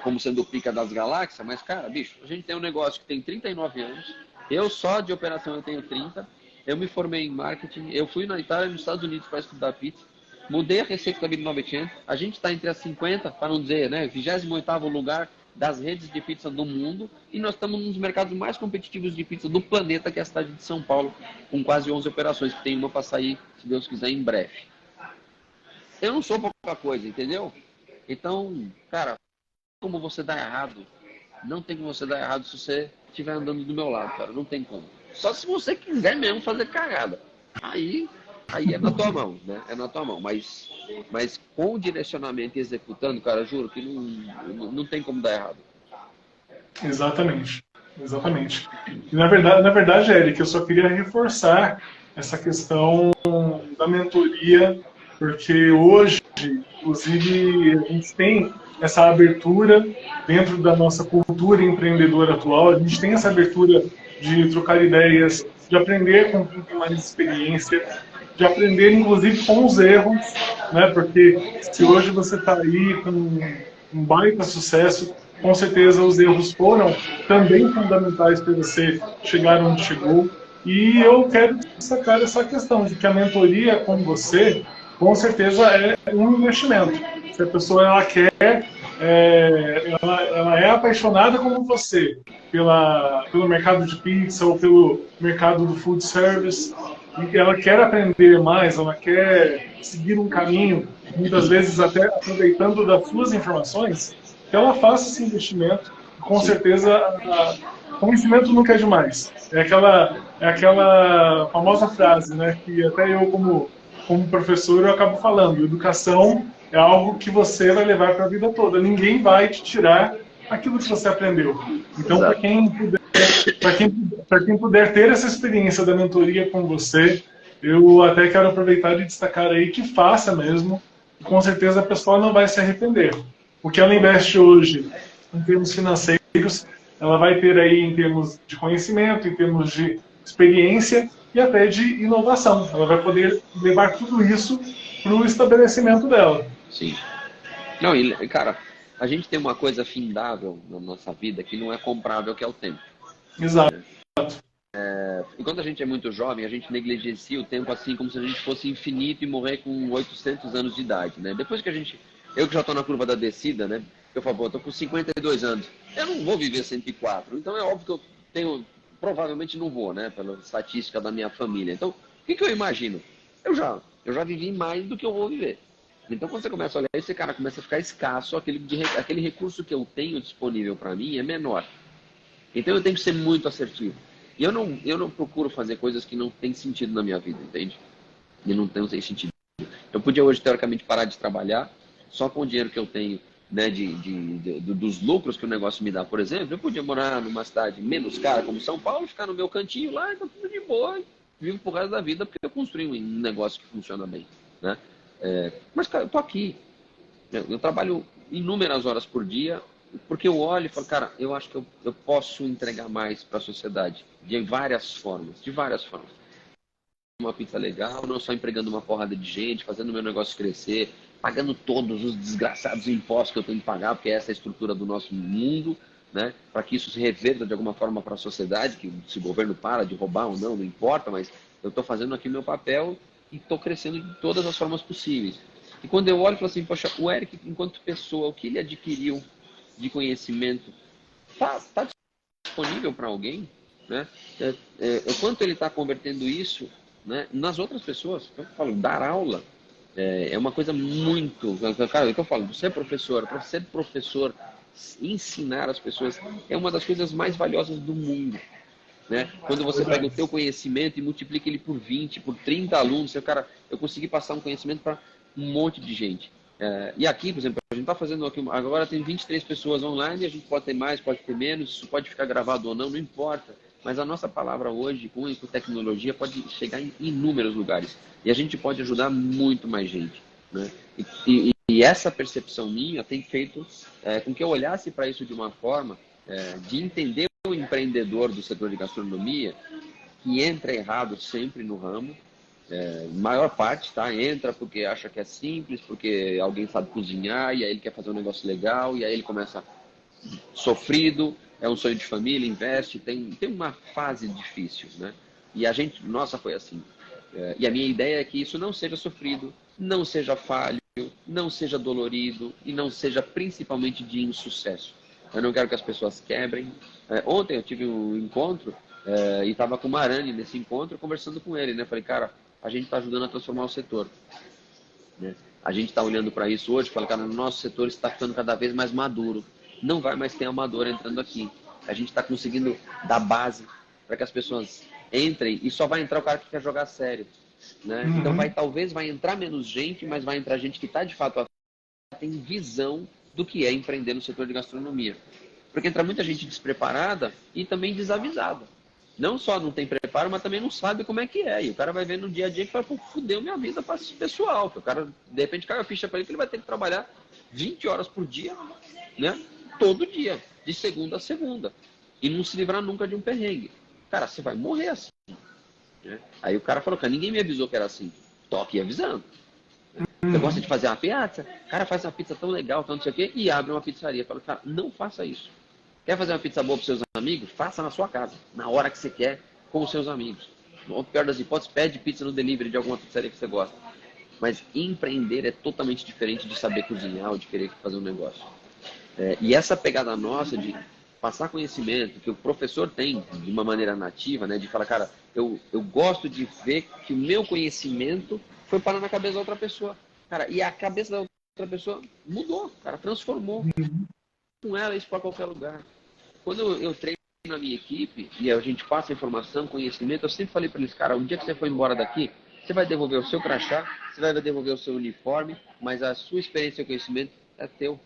Speaker 2: como sendo o pica das galáxias, mas, cara, bicho, a gente tem um negócio que tem 39 anos, eu só de operação eu tenho 30, eu me formei em marketing, eu fui na Itália e nos Estados Unidos para estudar pizza, mudei a receita da 1900, a gente está entre as 50, para não dizer, né, 28º lugar das redes de pizza do mundo, e nós estamos nos mercados mais competitivos de pizza do planeta, que é a cidade de São Paulo, com quase 11 operações, que tem uma para sair, se Deus quiser, em breve. Eu não sou pouca coisa, entendeu? Então, cara, como você dá errado, não tem como você dar errado se você estiver andando do meu lado, cara, não tem como. Só se você quiser mesmo fazer cagada. Aí é na tua mão, né? É na tua mão. Mas com o direcionamento e executando, cara, juro que não tem como dar errado.
Speaker 1: Exatamente. Exatamente. E na verdade, Eric, eu só queria reforçar essa questão da mentoria, porque hoje, inclusive, a gente tem essa abertura dentro da nossa cultura empreendedora atual, a gente tem essa abertura de trocar ideias, de aprender com quem tem mais experiência, de aprender, inclusive, com os erros, né? Porque se hoje você está aí com um baita sucesso, com certeza os erros foram também fundamentais para você chegar onde chegou. E eu quero destacar essa questão de que a mentoria com você, com certeza, é um investimento. Se a pessoa ela quer, ela é apaixonada como você pelo mercado de pizza ou pelo mercado do food service, e ela quer aprender mais, ela quer seguir um caminho, muitas vezes até aproveitando das suas informações, que ela faça esse investimento. Com certeza, conhecimento nunca é demais. É aquela famosa frase, né, que até eu, como professor, eu acabo falando: educação é algo que você vai levar para a vida toda. Ninguém vai te tirar aquilo que você aprendeu. Então, para quem puder ter essa experiência da mentoria com você, eu até quero aproveitar e destacar aí que faça mesmo. Com certeza a pessoa não vai se arrepender. O que ela investe hoje em termos financeiros, ela vai ter aí em termos de conhecimento, em termos de experiência e até de inovação. Ela vai poder levar tudo isso para o estabelecimento dela.
Speaker 2: Sim. Não, e, cara, a gente tem uma coisa findável na nossa vida que não é comprável, que é o tempo.
Speaker 1: Exato.
Speaker 2: Enquanto a gente é muito jovem, a gente negligencia o tempo assim como se a gente fosse infinito e morrer com 800 anos de idade, né? Depois que eu que já estou na curva da descida, né? Eu falo, pô, eu tô com 52 anos, eu não vou viver 104, então é óbvio que provavelmente não vou, né? Pela estatística da minha família. Então, o que eu imagino? Eu já vivi mais do que eu vou viver. Então, quando você começa a olhar, esse cara começa a ficar escasso, aquele recurso que eu tenho disponível para mim é menor. Então, eu tenho que ser muito assertivo. E eu não procuro fazer coisas que não têm sentido na minha vida, entende? E não tem sentido. Eu podia hoje, teoricamente, parar de trabalhar só com o dinheiro que eu tenho, né, dos lucros que o negócio me dá, por exemplo. Eu podia morar numa cidade menos cara, como São Paulo, ficar no meu cantinho lá e tá tudo de boa. Vivo pro resto da vida porque eu construí um negócio que funciona bem, né? Mas, cara, eu tô aqui. Eu trabalho inúmeras horas por dia porque eu olho e falo, cara, eu acho que eu posso entregar mais para a sociedade de várias formas. Uma pizza legal, não só empregando uma porrada de gente, fazendo o meu negócio crescer, pagando todos os desgraçados impostos que eu tenho que pagar, porque essa é a estrutura do nosso mundo, né? Para que isso se reverta de alguma forma para a sociedade, que se o governo para de roubar ou não importa, mas eu estou fazendo aqui o meu papel e estou crescendo de todas as formas possíveis. E quando eu olho e falo assim, poxa, o Eric, enquanto pessoa, o que ele adquiriu de conhecimento está disponível para alguém, né? O quanto ele está convertendo isso, né, nas outras pessoas. Eu falo, dar aula é uma coisa muito... Cara, o que eu falo, você é professor, para ser professor, ensinar as pessoas é uma das coisas mais valiosas do mundo. né? Quando você pega o teu conhecimento e multiplica ele por 20, por 30 alunos, você, cara, eu consegui passar um conhecimento para um monte de gente. E aqui, por exemplo, a gente está fazendo aqui, agora tem 23 pessoas online, a gente pode ter mais, pode ter menos, isso pode ficar gravado ou não, não importa. Mas a nossa palavra hoje, com tecnologia, pode chegar em inúmeros lugares. E a gente pode ajudar muito mais gente, né? E essa percepção minha tem feito com que eu olhasse para isso de uma forma de entender o empreendedor do setor de gastronomia, que entra errado sempre no ramo, maior parte, tá? Entra porque acha que é simples, porque alguém sabe cozinhar, e aí ele quer fazer um negócio legal, e aí ele começa sofrido, é um sonho de família, investe, tem uma fase difícil, né? E a gente, nossa, foi assim. E a minha ideia é que isso não seja sofrido, não seja falho, não seja dolorido e não seja principalmente de insucesso. Eu não quero que as pessoas quebrem. Ontem eu tive um encontro e estava com o Marani nesse encontro, conversando com ele, né? Falei, cara, a gente está ajudando a transformar o setor, né? A gente está olhando para isso hoje, falei, cara, o nosso setor está ficando cada vez mais maduro. Não vai mais ter amador entrando aqui. A gente está conseguindo dar base para que as pessoas entrem e só vai entrar o cara que quer jogar sério, né? Então talvez vai entrar menos gente, mas vai entrar gente que está de fato tem visão do que é empreender no setor de gastronomia. Porque entra muita gente despreparada e também desavisada. Não só não tem preparo, mas também não sabe como é que é. E o cara vai ver no dia a dia que fala, pô, fudeu minha vida para esse pessoal. O cara, de repente, cai a ficha para ele que ele vai ter que trabalhar 20 horas por dia, né? Todo dia, de segunda a segunda. E não se livrar nunca de um perrengue. Cara, você vai morrer assim, né? Aí o cara falou, cara, ninguém me avisou que era assim. Tô aqui avisando. Você gosta de fazer uma pizza? O cara faz uma pizza tão legal, tanto não sei o quê, e abre uma pizzaria. Fala, cara, não faça isso. Quer fazer uma pizza boa para seus amigos? Faça na sua casa, na hora que você quer, com os seus amigos. No pior das hipóteses, pede pizza no delivery de alguma pizzaria que você gosta. Mas empreender é totalmente diferente de saber cozinhar ou de querer fazer um negócio. E essa pegada nossa de passar conhecimento, que o professor tem de uma maneira nativa, né, de falar, cara, eu gosto de ver que o meu conhecimento foi parar na cabeça da outra pessoa. Cara, e a cabeça da outra pessoa mudou, cara, transformou. Com ela, isso para qualquer lugar. Quando eu treino na minha equipe e a gente passa informação, conhecimento, eu sempre falei para eles, cara, um dia que você for embora daqui, você vai devolver o seu crachá, você vai devolver o seu uniforme, mas a sua experiência e o conhecimento é teu.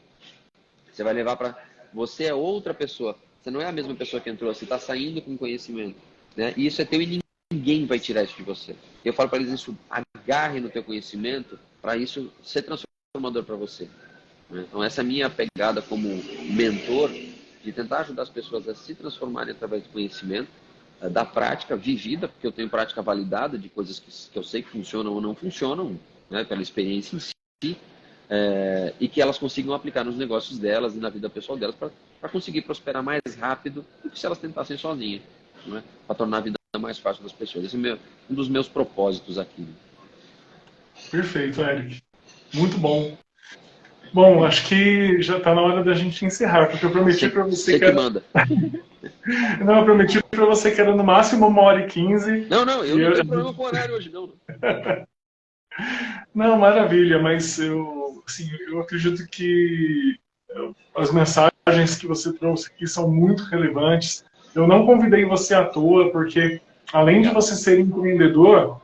Speaker 2: Você vai levar para... Você é outra pessoa. Você não é a mesma pessoa que entrou, você está saindo com conhecimento, né? E isso é teu e ninguém vai tirar isso de você. Eu falo para eles isso, agarre no teu conhecimento para isso ser transformador para você. Então essa é a minha pegada como mentor, de tentar ajudar as pessoas a se transformarem através do conhecimento, da prática vivida, porque eu tenho prática validada de coisas que eu sei que funcionam ou não funcionam, né, pela experiência em si, e que elas consigam aplicar nos negócios delas e na vida pessoal delas para conseguir prosperar mais rápido do que se elas tentassem sozinhas, né, para tornar a vida mais fácil das pessoas. Esse é um dos meus propósitos aqui.
Speaker 1: Perfeito, Eric. Muito bom. Bom, acho que já está na hora da gente encerrar, porque eu prometi para você que
Speaker 2: manda.
Speaker 1: Não, eu prometi para você que era no máximo 1h15.
Speaker 2: Não, eu não tenho problema com o horário hoje, não.
Speaker 1: Não, maravilha, mas eu acredito que as mensagens que você trouxe aqui são muito relevantes. Eu não convidei você à toa, porque além de você ser empreendedor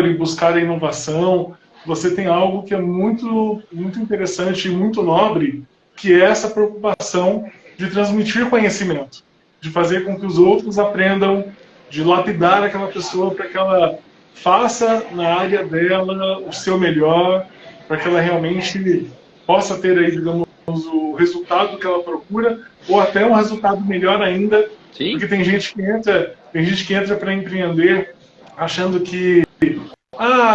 Speaker 1: e buscar a inovação, você tem algo que é muito, muito interessante e muito nobre, que é essa preocupação de transmitir conhecimento, de fazer com que os outros aprendam, de lapidar aquela pessoa para que ela faça na área dela o seu melhor, para que ela realmente possa ter aí, digamos, o resultado que ela procura, ou até um resultado melhor ainda. Sim. Porque tem gente que entra para empreender achando que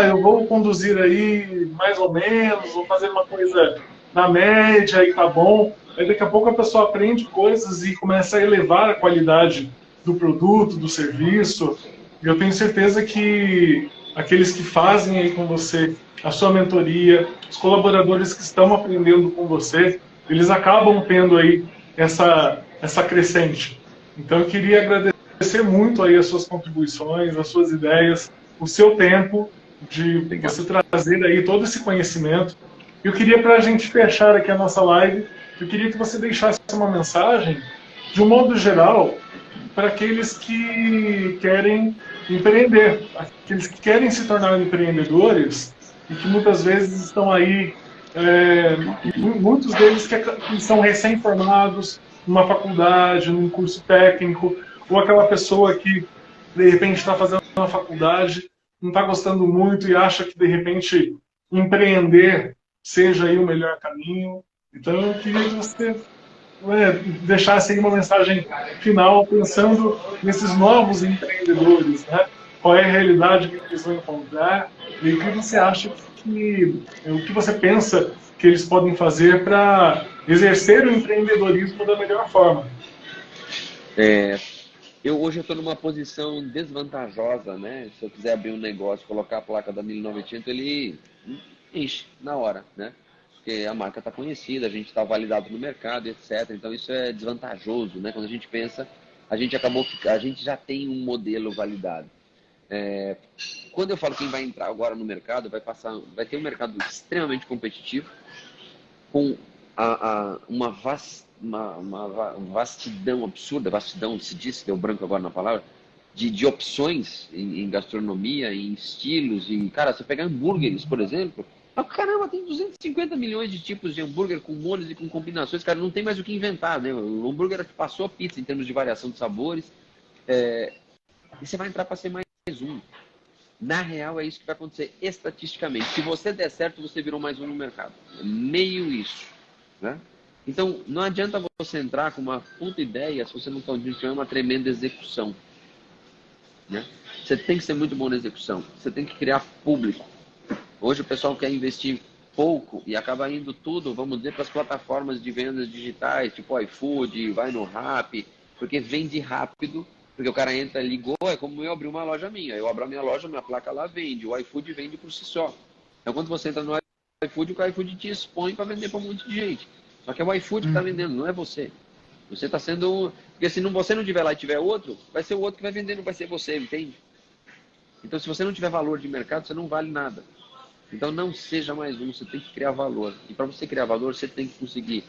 Speaker 1: eu vou conduzir aí mais ou menos, vou fazer uma coisa na média e tá bom. Aí daqui a pouco a pessoa aprende coisas e começa a elevar a qualidade do produto, do serviço. E eu tenho certeza que aqueles que fazem aí com você a sua mentoria, os colaboradores que estão aprendendo com você, eles acabam tendo aí essa crescente. Então eu queria agradecer muito aí as suas contribuições, as suas ideias, o seu tempo de você trazer aí todo esse conhecimento. Eu queria, para a gente fechar aqui a nossa live, eu queria que você deixasse uma mensagem, de um modo geral, para aqueles que querem empreender, aqueles que querem se tornar empreendedores e que muitas vezes estão aí, muitos deles que são recém-formados numa faculdade, num curso técnico, ou aquela pessoa que de repente está fazendo uma faculdade, não está gostando muito e acha que de repente empreender seja aí o melhor caminho. Então eu queria que você deixasse aí uma mensagem final pensando nesses novos empreendedores, né? Qual é a realidade que eles vão encontrar e o que você acha o que você pensa que eles podem fazer para exercer o empreendedorismo da melhor forma?
Speaker 2: Hoje eu estou numa posição desvantajosa, né? Se eu quiser abrir um negócio, colocar a placa da 1900, ele enche na hora, né? Porque a marca está conhecida, a gente está validado no mercado, etc. Então isso é desvantajoso, né? Quando a gente pensa, a gente já tem um modelo validado. Quando eu falo quem vai entrar agora no mercado, vai ter um mercado extremamente competitivo, com uma vastidão absurda, vastidão se diz, deu branco agora na palavra, de opções em gastronomia, em estilos, e cara, você pegar hambúrgueres, por exemplo, caramba, tem 250 milhões de tipos de hambúrguer com molhos e com combinações, cara, não tem mais o que inventar, né? O hambúrguer passou a pizza em termos de variação de sabores, e você vai entrar para ser mais um. Na real, é isso que vai acontecer estatisticamente. Se você der certo, você virou mais um no mercado. É meio isso, né? Então, não adianta você entrar com uma puta ideia se você não tiver uma tremenda execução, né? Você tem que ser muito bom na execução. Você tem que criar público. Hoje o pessoal quer investir pouco e acaba indo tudo, vamos dizer, para as plataformas de vendas digitais, tipo iFood, vai no Rappi, porque vende rápido. Porque o cara entra, ligou, é como eu abrir uma loja minha. Eu abro a minha loja, minha placa lá vende. O iFood vende por si só. Então, quando você entra no iFood, o iFood te expõe para vender para um monte de gente. Só que é o iFood que está vendendo, não é você. Você está sendo... Porque se você não tiver lá e tiver outro, vai ser o outro que vai vender, não vai ser você, entende? Então, se você não tiver valor de mercado, você não vale nada. Então, não seja mais um, você tem que criar valor. E para você criar valor, você tem que conseguir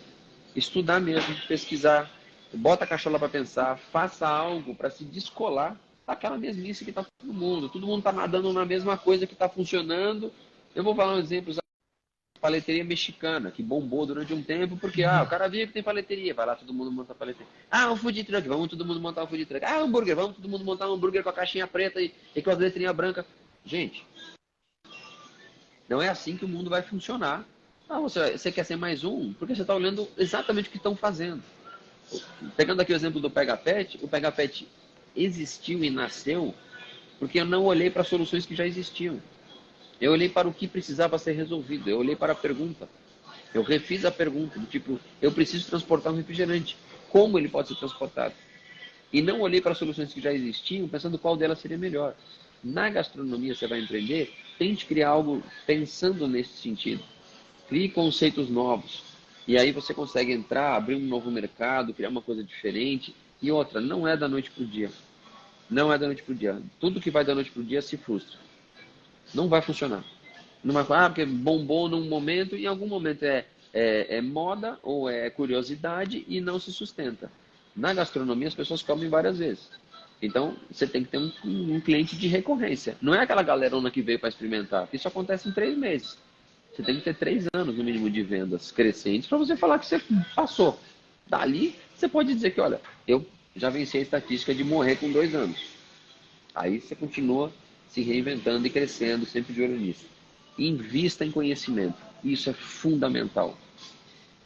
Speaker 2: estudar mesmo, pesquisar, bota a cachola para pensar, faça algo para se descolar daquela mesmice que está todo mundo. Todo mundo está nadando na mesma coisa que está funcionando. Eu vou falar um exemplo, a paleteria mexicana, que bombou durante um tempo, porque o cara via que tem paleteria, vai lá, todo mundo monta a paleteria. Um food truck, vamos todo mundo montar um food truck. Hambúrguer, vamos todo mundo montar um hambúrguer com a caixinha preta e com as letrinhas brancas. Gente, não é assim que o mundo vai funcionar. Você quer ser mais um? Porque você está olhando exatamente o que estão fazendo. Pegando aqui o exemplo do Pega Pet, o Pega Pet existiu e nasceu porque eu não olhei para soluções que já existiam. Eu olhei para o que precisava ser resolvido, eu olhei para a pergunta. Eu refiz a pergunta, do tipo, eu preciso transportar um refrigerante. Como ele pode ser transportado? E não olhei para soluções que já existiam, pensando qual delas seria melhor. Na gastronomia, você vai empreender, tente criar algo pensando nesse sentido. Crie conceitos novos. E aí você consegue entrar, abrir um novo mercado, criar uma coisa diferente. E outra, não é da noite para o dia. Não é da noite para o dia. Tudo que vai da noite para o dia se frustra. Não vai funcionar. Não vai falar, porque bombou num momento, e em algum momento é moda ou é curiosidade e não se sustenta. Na gastronomia, as pessoas comem várias vezes. Então, você tem que ter um cliente de recorrência. Não é aquela galerona que veio para experimentar. Isso acontece em 3 meses. Você tem que ter 3 anos, no mínimo, de vendas crescentes para você falar que você passou. Dali, você pode dizer que, olha, eu já venci a estatística de morrer com 2 anos. Aí você continua se reinventando e crescendo, sempre de olho nisso. Invista em conhecimento. Isso é fundamental.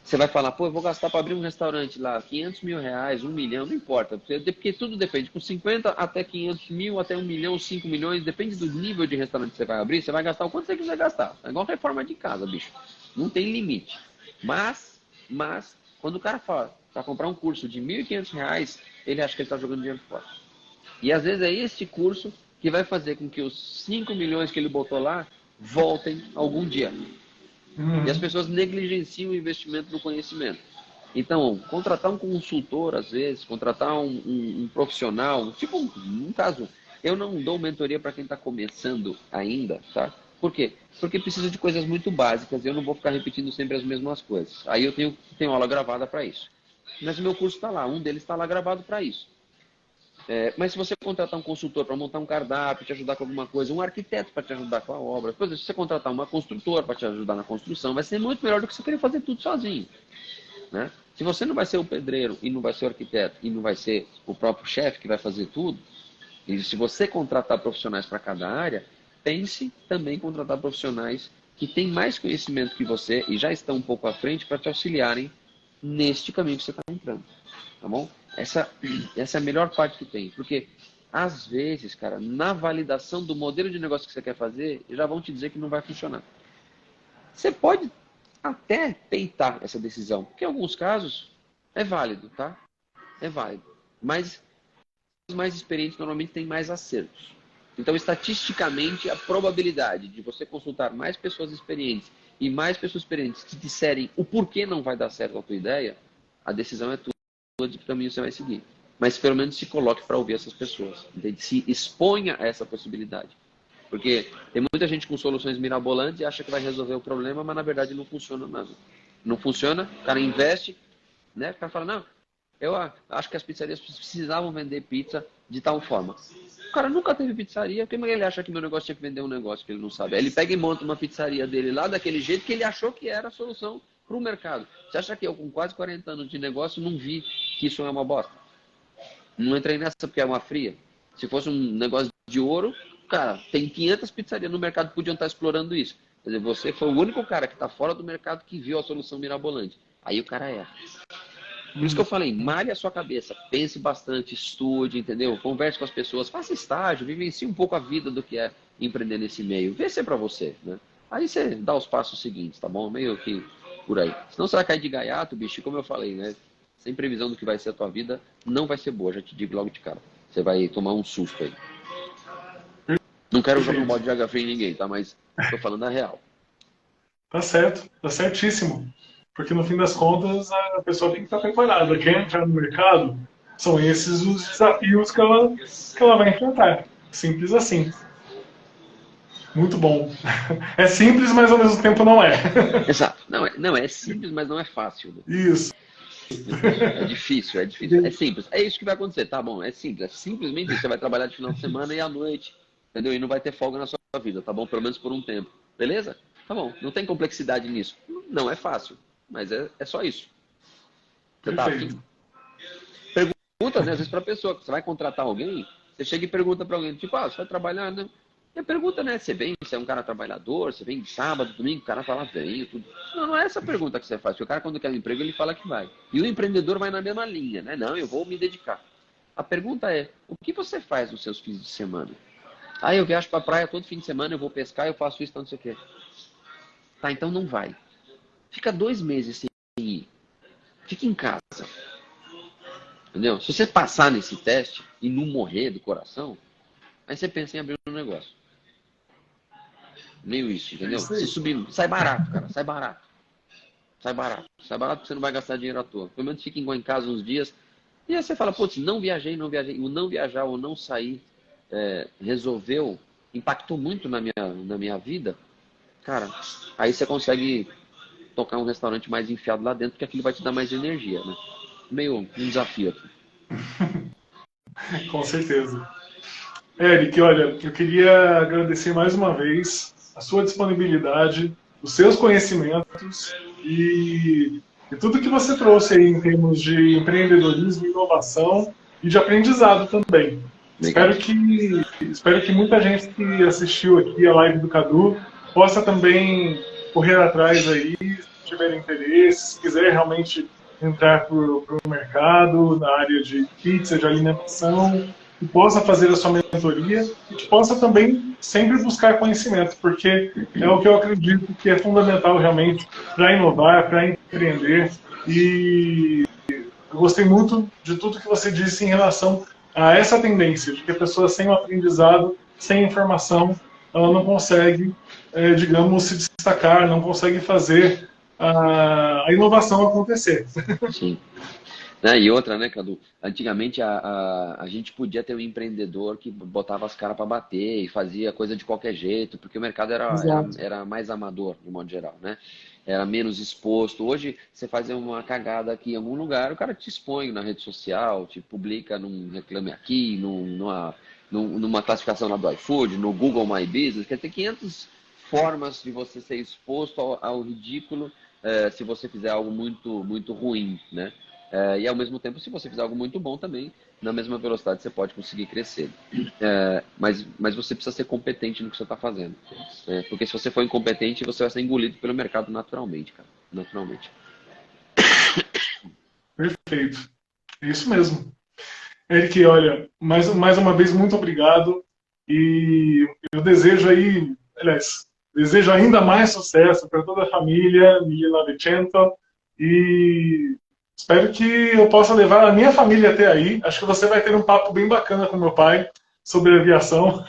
Speaker 2: Você vai falar, eu vou gastar para abrir um restaurante lá, 500 mil reais, 1 milhão, não importa. Porque tudo depende. Com 50 até 500 mil, até 1 milhão, 5 milhões, depende do nível de restaurante que você vai abrir, você vai gastar o quanto você quiser gastar. É igual reforma de casa, bicho. Não tem limite. Mas quando o cara fala para comprar um curso de 1.500 reais, ele acha que ele está jogando dinheiro fora. E às vezes é esse curso que vai fazer com que os 5 milhões que ele botou lá voltem algum dia. E as pessoas negligenciam o investimento no conhecimento. Então, contratar um consultor, às vezes, contratar um profissional, tipo, no caso, eu não dou mentoria para quem está começando ainda, tá? Por quê? Porque precisa de coisas muito básicas e eu não vou ficar repetindo sempre as mesmas coisas. Aí eu tenho aula gravada para isso. Mas o meu curso está lá, um deles está lá gravado para isso. Mas se você contratar um consultor para montar um cardápio, te ajudar com alguma coisa, um arquiteto para te ajudar com a obra, por exemplo, se você contratar uma construtora para te ajudar na construção, vai ser muito melhor do que você querer fazer tudo sozinho, né? Se você não vai ser o pedreiro e não vai ser o arquiteto e não vai ser o próprio chefe que vai fazer tudo, e se você contratar profissionais para cada área, pense também em contratar profissionais que têm mais conhecimento que você e já estão um pouco à frente para te auxiliarem neste caminho que você está entrando, tá bom? Essa é a melhor parte que tem, porque às vezes, cara, na validação do modelo de negócio que você quer fazer, já vão te dizer que não vai funcionar. Você pode até peitar essa decisão, porque em alguns casos é válido, tá? É válido. Mas os mais experientes normalmente têm mais acertos. Então, estatisticamente, a probabilidade de você consultar mais pessoas experientes e mais pessoas experientes que disserem o porquê não vai dar certo a tua ideia, a decisão é tua de que caminho você vai seguir. Mas pelo menos se coloque para ouvir essas pessoas. Entende? Se exponha a essa possibilidade. Porque tem muita gente com soluções mirabolantes e acha que vai resolver o problema, mas na verdade não funciona nada. Não funciona, o cara investe, né? O cara fala, não, eu acho que as pizzarias precisavam vender pizza de tal forma. O cara nunca teve pizzaria, porque ele acha que meu negócio tinha que vender um negócio que ele não sabe. Aí ele pega e monta uma pizzaria dele lá daquele jeito que ele achou que era a solução para o mercado. Você acha que eu, com quase 40 anos de negócio, não vi que isso é uma bosta? Não entrei nessa porque é uma fria. Se fosse um negócio de ouro, cara, tem 500 pizzarias no mercado que podiam estar explorando isso. Quer dizer, você foi o único cara que está fora do mercado que viu a solução mirabolante. Aí o cara erra. Por isso que eu falei, malhe a sua cabeça, pense bastante, estude, entendeu? Converse com as pessoas, faça estágio, vivencie um pouco a vida do que é empreender nesse meio. Vê se é pra você, né? Aí você dá os passos seguintes, tá bom? Meio que por aí. Senão você vai cair de gaiato, bicho, como eu falei, né? Sem previsão do que vai ser a tua vida, não vai ser boa, já te digo logo de cara. Você vai tomar um susto aí. Não quero jogar um balde de água fria em ninguém, tá? Mas tô falando a real.
Speaker 1: Tá certo, tá certíssimo. Porque no fim das contas a pessoa tem que estar preparada. Quer entrar no mercado, são esses os desafios que ela vai enfrentar. Simples assim. Muito bom. É simples, mas ao mesmo tempo não é.
Speaker 2: Exato. Não, é simples, mas não é fácil. Né?
Speaker 1: Isso.
Speaker 2: É difícil, é difícil. É simples. É isso que vai acontecer, tá bom? É simples. É simplesmente isso. Você vai trabalhar de final de semana e à noite, entendeu? E não vai ter folga na sua vida, tá bom? Pelo menos por um tempo. Beleza? Tá bom. Não tem complexidade nisso. Não é fácil, mas é só isso. Você tá afim? Pergunta, né, às vezes, pra pessoa. Você vai contratar alguém, você chega e pergunta pra alguém, tipo, você vai trabalhar, né? E a pergunta, né? Você vem, você é um cara trabalhador, você vem sábado, domingo, o cara fala, venho, tudo. Não é essa pergunta que você faz. Porque o cara, quando quer um emprego, ele fala que vai. E o empreendedor vai na mesma linha, né? Não, eu vou me dedicar. A pergunta é, o que você faz nos seus fins de semana? Ah, eu viajo pra praia todo fim de semana, eu vou pescar, eu faço isso, não sei o quê. Tá, então não vai. Fica 2 meses sem ir. Fica em casa. Entendeu? Se você passar nesse teste e não morrer do coração, aí você pensa em abrir um negócio. Meio isso, entendeu? Se subir, sai barato, cara, sai barato. Sai barato. Sai barato porque você não vai gastar dinheiro à toa. Pelo menos fica em casa uns dias. E aí você fala, putz, não viajei, não viajei. O não viajar ou não sair resolveu, impactou muito na minha vida. Cara, aí você consegue tocar um restaurante mais enfiado lá dentro, porque aquilo vai te dar mais energia, né? Meio um desafio aqui.
Speaker 1: Com certeza. Eric, olha, eu queria agradecer mais uma vez a sua disponibilidade, os seus conhecimentos e tudo que você trouxe aí em termos de empreendedorismo, inovação e de aprendizado também. Espero que muita gente que assistiu aqui a live do Cadu possa também correr atrás aí, se tiver interesse, se quiser realmente entrar para o mercado, na área de pizza, de alimentação, que possa fazer a sua mentoria e que possa também sempre buscar conhecimento, porque é o que eu acredito que é fundamental realmente para inovar, para empreender. E eu gostei muito de tudo que você disse em relação a essa tendência, de que a pessoa sem o aprendizado, sem informação, ela não consegue, digamos, se destacar, não consegue fazer a inovação acontecer.
Speaker 2: Sim. E outra, né, Cadu? Antigamente a gente podia ter um empreendedor que botava as caras para bater e fazia coisa de qualquer jeito, porque o mercado era mais amador, de modo geral, né? era menos exposto. Hoje, você fazer uma cagada aqui em algum lugar, o cara te expõe na rede social, te publica num Reclame Aqui, numa classificação lá do iFood, no Google My Business. Quer ter 500 formas de você ser exposto ao ridículo se você fizer algo muito, muito ruim, né? E ao mesmo tempo, se você fizer algo muito bom também, na mesma velocidade você pode conseguir crescer. Mas você precisa ser competente no que você está fazendo. Porque se você for incompetente, você vai ser engolido pelo mercado naturalmente, cara. Naturalmente.
Speaker 1: Perfeito. É isso mesmo. Eric, olha, mais uma vez, muito obrigado. E eu desejo aí, aliás, desejo ainda mais sucesso para toda a família Novecento. E espero que eu possa levar a minha família até aí. Acho que você vai ter um papo bem bacana com meu pai sobre aviação.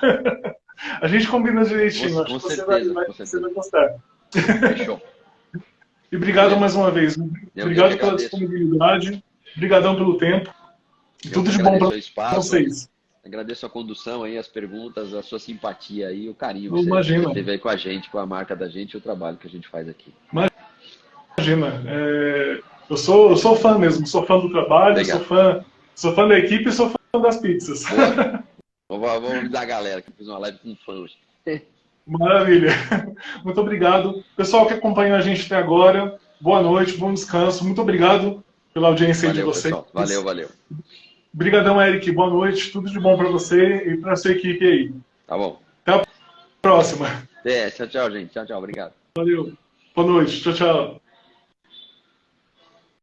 Speaker 1: A gente combina direitinho. Acho que você vai gostar.
Speaker 2: Fechou.
Speaker 1: E obrigado mais uma vez. Obrigado pela disponibilidade. Obrigadão pelo tempo. Tudo de bom para vocês.
Speaker 2: Agradeço a condução aí, as perguntas, a sua simpatia aí, o carinho
Speaker 1: que você
Speaker 2: teve aí com a gente, com a marca da gente e o trabalho que a gente faz aqui.
Speaker 1: Imagina. Eu sou fã mesmo, sou fã do trabalho, sou fã da equipe e sou fã das pizzas.
Speaker 2: Vamos avisar a galera que eu fiz uma live com fã hoje.
Speaker 1: Maravilha. Muito obrigado. Pessoal que acompanhou a gente até agora, boa noite, bom descanso. Muito obrigado pela audiência de vocês.
Speaker 2: Pessoal. Valeu.
Speaker 1: Obrigadão, Eric. Boa noite. Tudo de bom para você e para a sua equipe aí.
Speaker 2: Tá bom.
Speaker 1: Até a próxima.
Speaker 2: Tchau, gente. Tchau. Obrigado.
Speaker 1: Valeu. Boa noite. Tchau.